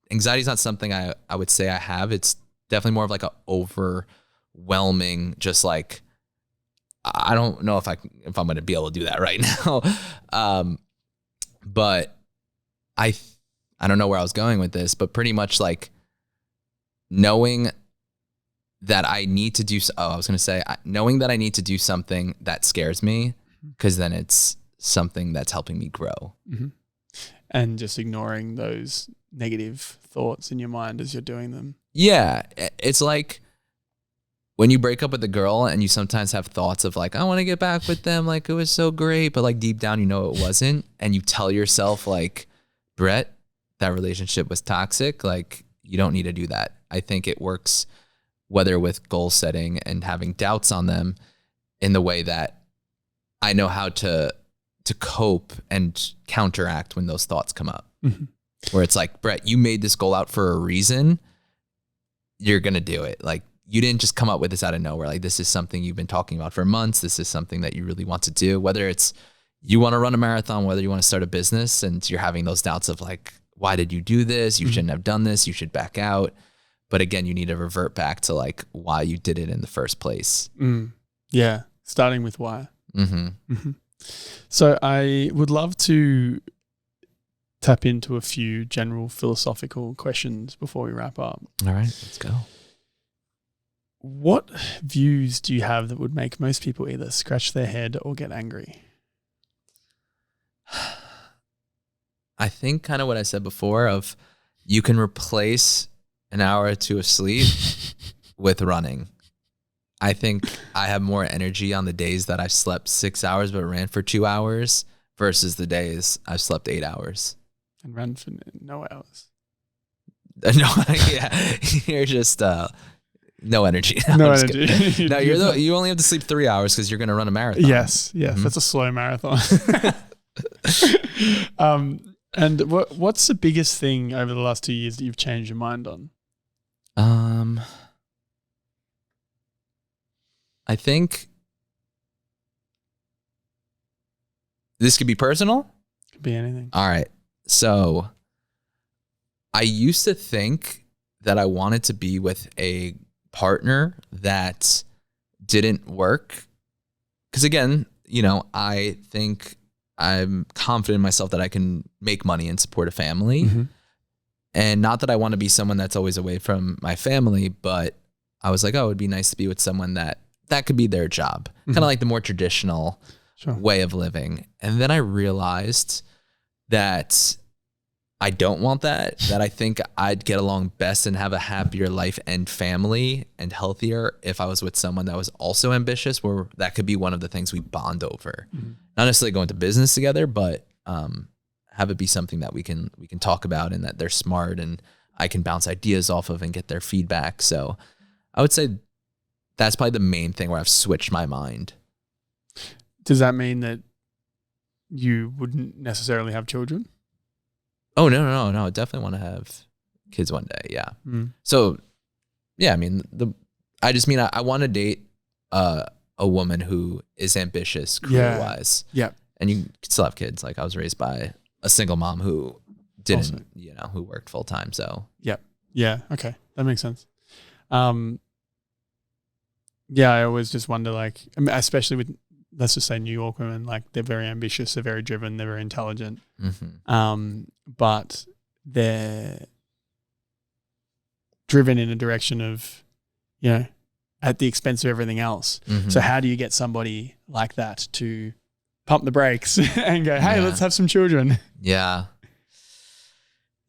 Anxiety is not something I would say I have. It's definitely more of like a overwhelming, just like, I don't know if I'm going to be able to do that right now. But I don't know where I was going with this, but pretty much like knowing that I need to do, knowing that I need to do something that scares me, because then it's something that's helping me grow. And just ignoring those negative thoughts in your mind as you're doing them. Yeah. It's like when you break up with a girl and you sometimes have thoughts of like, I want to get back with them. Like it was so great. But like deep down, you know, it wasn't. And you tell yourself like, Brett, that relationship was toxic. Like you don't need to do that. I think it works whether with goal setting and having doubts on them in the way that I know how to cope and counteract when those thoughts come up. Where it's like, Brett, you made this goal out for a reason. You're going to do it. Like you didn't just come up with this out of nowhere. Like this is something you've been talking about for months. This is something that you really want to do, whether it's you want to run a marathon, whether you want to start a business and you're having those doubts of like, why did you do this? You shouldn't have done this. You should back out. But again, you need to revert back to like why you did it in the first place. Yeah. Starting with why. So I would love to tap into a few general philosophical questions before we wrap up. All right, let's go. What views do you have that would make most people either scratch their head or get angry? I think kind of what I said before of you can replace an hour or two of sleep with running. I think I have more energy on the days that I've slept 6 hours but ran for 2 hours versus the days I've slept 8 hours. And ran for no hours. No, yeah, you're just no energy. No energy. No, you only have to sleep 3 hours because you're going to run a marathon. Yes, that's a slow marathon. And what's the biggest thing over the last 2 years that you've changed your mind on? I think this could be personal. Could be anything. All right. So I used to think that I wanted to be with a partner that didn't work. Because again, I think I'm confident in myself that I can make money and support a family. Mm-hmm. And not that I want to be someone that's always away from my family, but I was like, oh, it'd be nice to be with someone that could be their job. Mm-hmm. Kind of like the more traditional way of living. And then I realized that I don't want that I think I'd get along best and have a happier life and family and healthier if I was with someone that was also ambitious, where that could be one of the things we bond over. Mm-hmm. Not necessarily go into business together, but have it be something that we can talk about and that they're smart and I can bounce ideas off of and get their feedback. So I would say that's probably the main thing where I've switched my mind. Does that mean that you wouldn't necessarily have children? Oh, no. I definitely want to have kids one day. Yeah. Mm. So, yeah, I mean, I want to date a woman who is ambitious career-wise. Yeah. And you can still have kids. Like, I was raised by a single mom who didn't, who worked full-time. So, yeah. Okay. That makes sense. Yeah, I always just wonder, like, I mean, especially with, let's just say, New York women, like, they're very ambitious, they're very driven, they're very intelligent. Mm-hmm. But they're driven in a direction of, at the expense of everything else. Mm-hmm. So how do you get somebody like that to pump the brakes and go, hey, let's have some children? Yeah.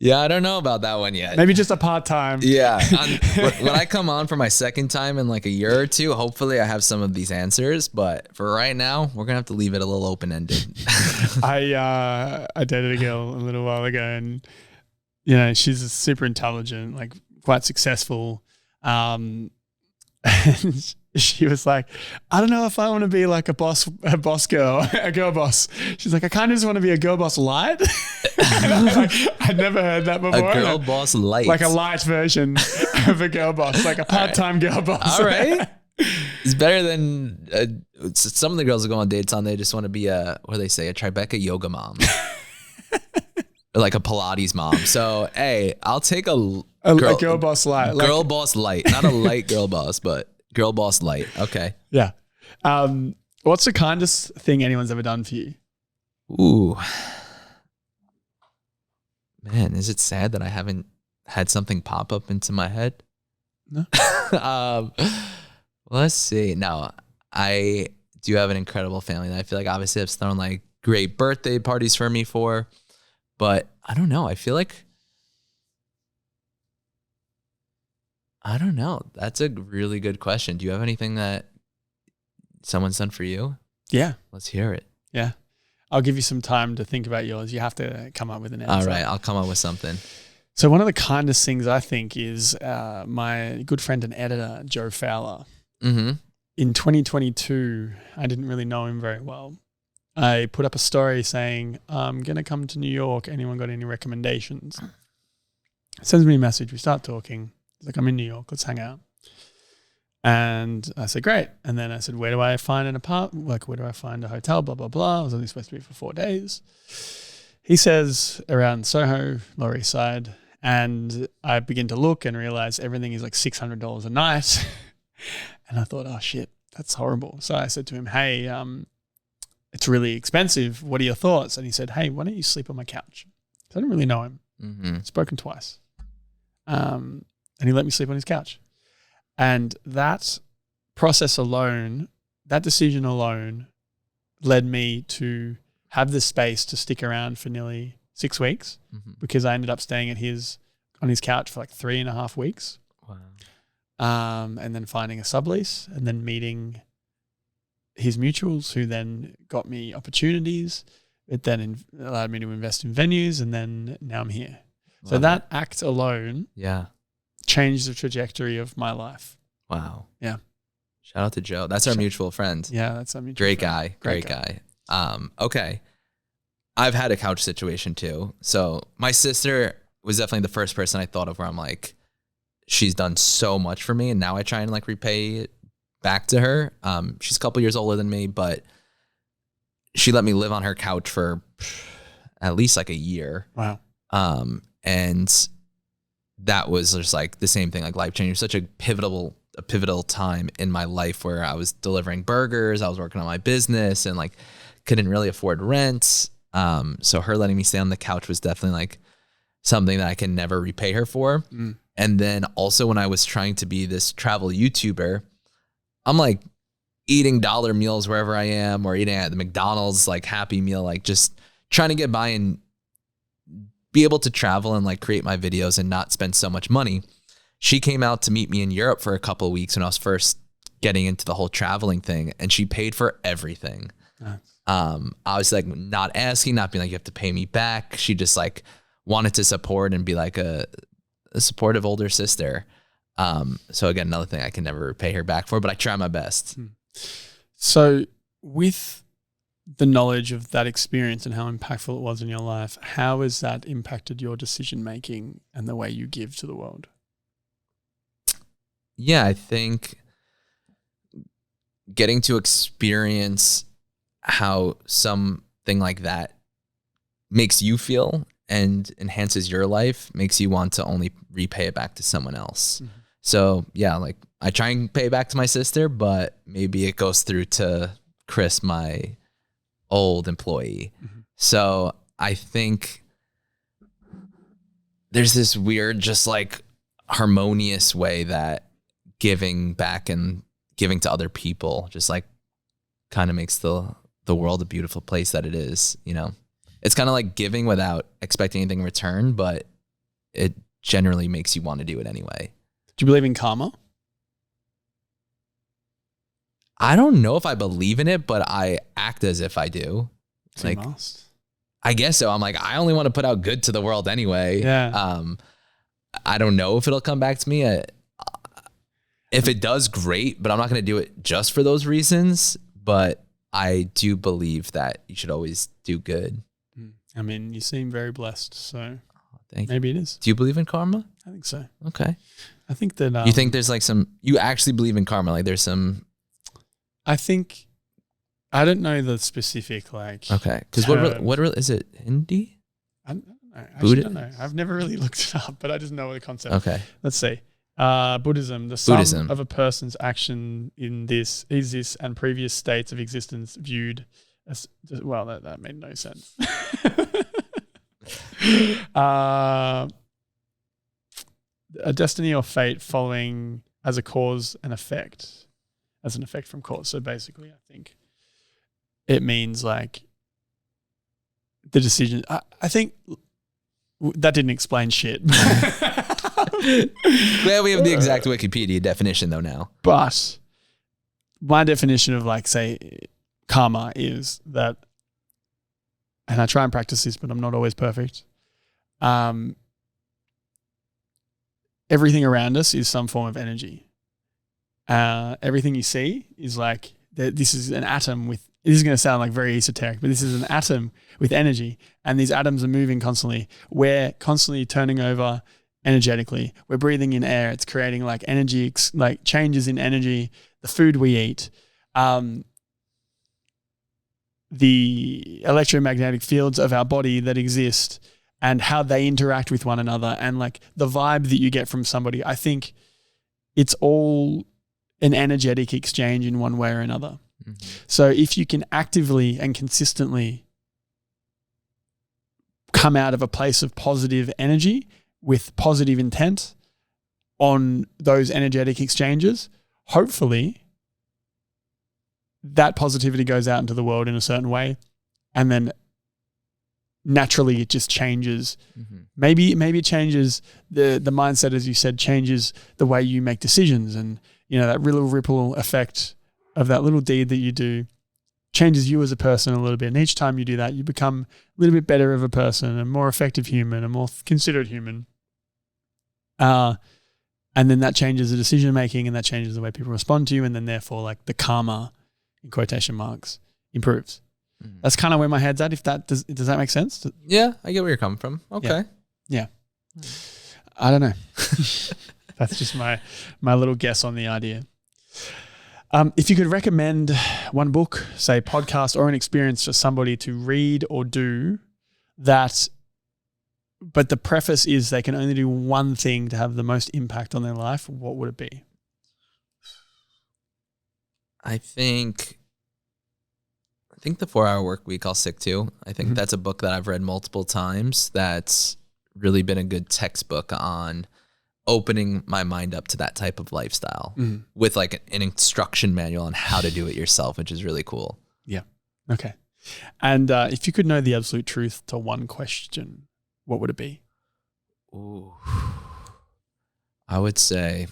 Yeah, I don't know about that one yet. Maybe just a part-time. Yeah. When I come on for my second time in like a year or two, hopefully I have some of these answers. But for right now, we're going to have to leave it a little open-ended. I dated a girl a little while ago and, she's super intelligent, like quite successful. And she was like, I don't know if I want to be like a boss girl, a girl boss. She's like, I kind of just want to be a girl boss light. I'd never heard that before. A girl boss light. Like a light version of a girl boss, like a part-time girl boss. All right. It's better than some of the girls that go on dates they just want to be a Tribeca yoga mom. Or like a Pilates mom. So, hey, I'll take a girl boss light. Girl boss light. Not a light girl boss, but girl boss light. Okay. Yeah. What's the kindest thing anyone's ever done for you? Ooh. Man, is it sad that I haven't had something pop up into my head? No. Let's see. No, I do have an incredible family that I feel like obviously have thrown like great birthday parties for me for, but I don't know. I feel like, I don't know. That's a really good question. Do you have anything that someone's done for you? Yeah. Let's hear it. Yeah. I'll give you some time to think about yours. You have to come up with an answer. All right. I'll come up with something. So one of the kindest things I think is my good friend and editor, Joe Fowler. Mm-hmm. In 2022, I didn't really know him very well. I put up a story saying, I'm going to come to New York. Anyone got any recommendations? He sends me a message. We start talking. He's like, I'm in New York. Let's hang out. And I said, great. And then I said, where do I find an apartment? Like, where do I find a hotel? Blah, blah, blah. I was only supposed to be for 4 days. He says around Soho, Lower East Side. And I begin to look and realize everything is like $600 a night. And I thought, oh shit, that's horrible. So I said to him, hey, it's really expensive. What are your thoughts? And he said, hey, why don't you sleep on my couch? So I didn't really know him. Mm-hmm. Spoken twice. And he let me sleep on his couch. And that process alone, that decision alone led me to have the space to stick around for nearly 6 weeks because I ended up staying on his couch for like 3.5 weeks. Wow. and then finding a sublease, and then meeting his mutuals, who then got me opportunities. It then allowed me to invest in venues, and then now I'm here. So that act alone changed the trajectory of my life. Wow. Yeah. Shout out to Joe. That's our mutual friend. Yeah, that's our mutual Great friend. Great guy. Okay. I've had a couch situation too. So my sister was definitely the first person I thought of where I'm like, she's done so much for me, and now I try and like repay it back to her. She's a couple years older than me, but she let me live on her couch for at least like a year. Wow. And that was just like the same thing, like life changing. Such a pivotal time in my life where I was delivering burgers, I was working on my business, and like couldn't really afford rent. So her letting me stay on the couch was definitely like something that I can never repay her for. And then also when I was trying to be this travel YouTuber, I'm like eating dollar meals wherever I am, or eating at the McDonald's like Happy Meal, like just trying to get by and be able to travel and like create my videos and not spend so much money. She came out to meet me in Europe for a couple of weeks when I was first getting into the whole traveling thing, and she paid for everything. Nice. I was like not asking, not being like, you have to pay me back. She just like wanted to support and be like a supportive older sister. So again, another thing I can never repay her back for, but I try my best. So with the knowledge of that experience and how impactful it was in your life, how has that impacted your decision-making and the way you give to the world? Yeah, I think getting to experience how something like that makes you feel and enhances your life makes you want to only repay it back to someone else. So yeah, like I try and pay back to my sister, but maybe it goes through to Chris, my old employee. So I think there's this weird, just like harmonious way that giving back and giving to other people just like kind of makes the world a beautiful place that it is, you know? It's kind of like giving without expecting anything in return, but it generally makes you want to do it anyway. Do you believe in karma? I don't know if I believe in it, but I act as if I do. So like, must. I guess so. I'm like, I only want to put out good to the world anyway. Yeah. I don't know if it'll come back to me. If it does, great, but I'm not going to do it just for those reasons. But I do believe that you should always do good. I mean, you seem very blessed, so thank you. Maybe it is. Do you believe in karma? I think so. Okay. I think that... you think there's like you actually believe in karma? Like there's some... I think... I don't know the specific like... Okay. Because what is it? Hindi? I don't know. I've never really looked it up, but I just know the concept. Okay. Let's see. Buddhism. The sum of a person's action in this is this and previous states of existence viewed as... Well, that made no sense. A destiny or fate following as a cause and effect, as an effect from cause. So basically, I think it means like the decision. I think that didn't explain shit. Well, we have the exact Wikipedia definition though now. But my definition of like, say, karma is that, and I try and practice this, but I'm not always perfect. Everything around us is some form of energy. Everything you see is like, this is an atom with, this is going to sound like very esoteric, but this is an atom with energy, and these atoms are moving constantly. We're constantly turning over energetically. We're breathing in air. It's creating like energy, like changes in energy, the food we eat, the electromagnetic fields of our body that exist and how they interact with one another, and like the vibe that you get from somebody. I think it's all an energetic exchange in one way or another. Mm-hmm. So if you can actively and consistently come out of a place of positive energy with positive intent on those energetic exchanges, hopefully that positivity goes out into the world in a certain way, and then naturally it just changes. Maybe it changes the mindset, as you said, changes the way you make decisions, and that little ripple effect of that little deed that you do changes you as a person a little bit. And each time you do that, you become a little bit better of a person, a more effective human, a more considerate human. And then that changes the decision making, and that changes the way people respond to you, and then therefore like the karma, in quotation marks, improves. That's kind of where my head's at. If that does that make sense? Yeah, I get where you're coming from. Okay. Yeah. I don't know. That's just my little guess on the idea. If you could recommend one book, say podcast, or an experience for somebody to read or do that, but the preface is they can only do one thing to have the most impact on their life, what would it be? I think the 4-Hour Work Week I'll stick to. I think that's a book that I've read multiple times. That's really been a good textbook on opening my mind up to that type of lifestyle with like an instruction manual on how to do it yourself, which is really cool. Yeah. Okay. And if you could know the absolute truth to one question, what would it be? Ooh. I would say,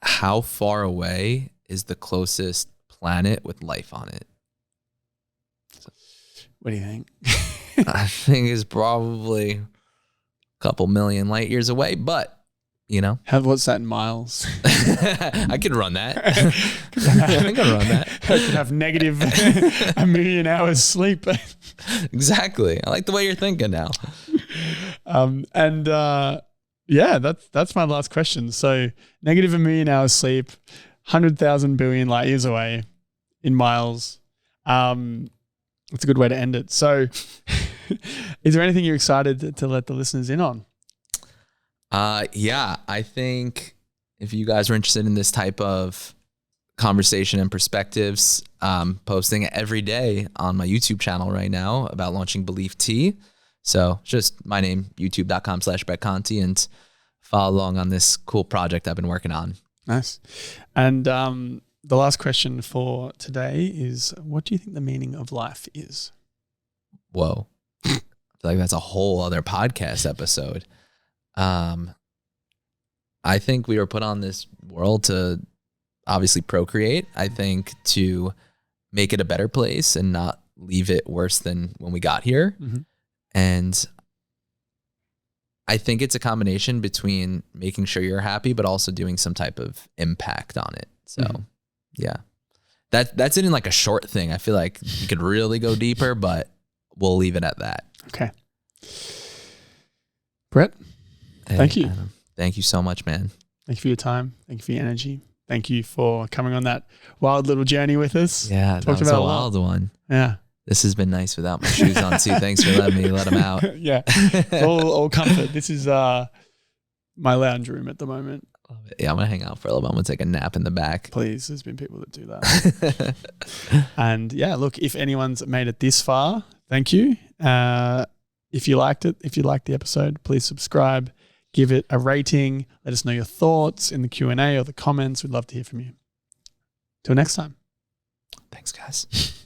how far away is the closest planet with life on it? What do you think? I think it's probably a couple million light years away, but what's that in miles? I could run that. I could run that. I could have negative 1 million hours sleep. Exactly. I like the way you're thinking now. That's my last question. So negative 1 million hours sleep, 100,000 billion light years away in miles. It's a good way to end it. So is there anything you're excited to let the listeners in on? Yeah, I think if you guys are interested in this type of conversation and perspectives, posting every day on my YouTube channel right now about launching Beleaf Tea. So just my name, youtube.com/Conti, and follow along on this cool project I've been working on. Nice. And the last question for today is, what do you think the meaning of life is? Whoa. I feel like that's a whole other podcast episode. I think we were put on this world to obviously procreate. I think to make it a better place and not leave it worse than when we got here. And I think it's a combination between making sure you're happy, but also doing some type of impact on it. So yeah, that's it in like a short thing. I feel like you could really go deeper, but we'll leave it at that. Okay. Brett, thank you. Adam, thank you so much, man. Thank you for your time. Thank you for your energy. Thank you for coming on that wild little journey with us. Yeah, that was a wild one. Yeah. This has been nice without my shoes on too. Thanks for letting me let them out. Yeah. It's all comfort. This is my lounge room at the moment. Yeah, I'm going to hang out for a little bit. I'm going to take a nap in the back. Please. There's been people that do that. And yeah, look, if anyone's made it this far, thank you. If you liked it, if you liked the episode, please subscribe, give it a rating. Let us know your thoughts in the Q&A or the comments. We'd love to hear from you. Till next time. Thanks, guys.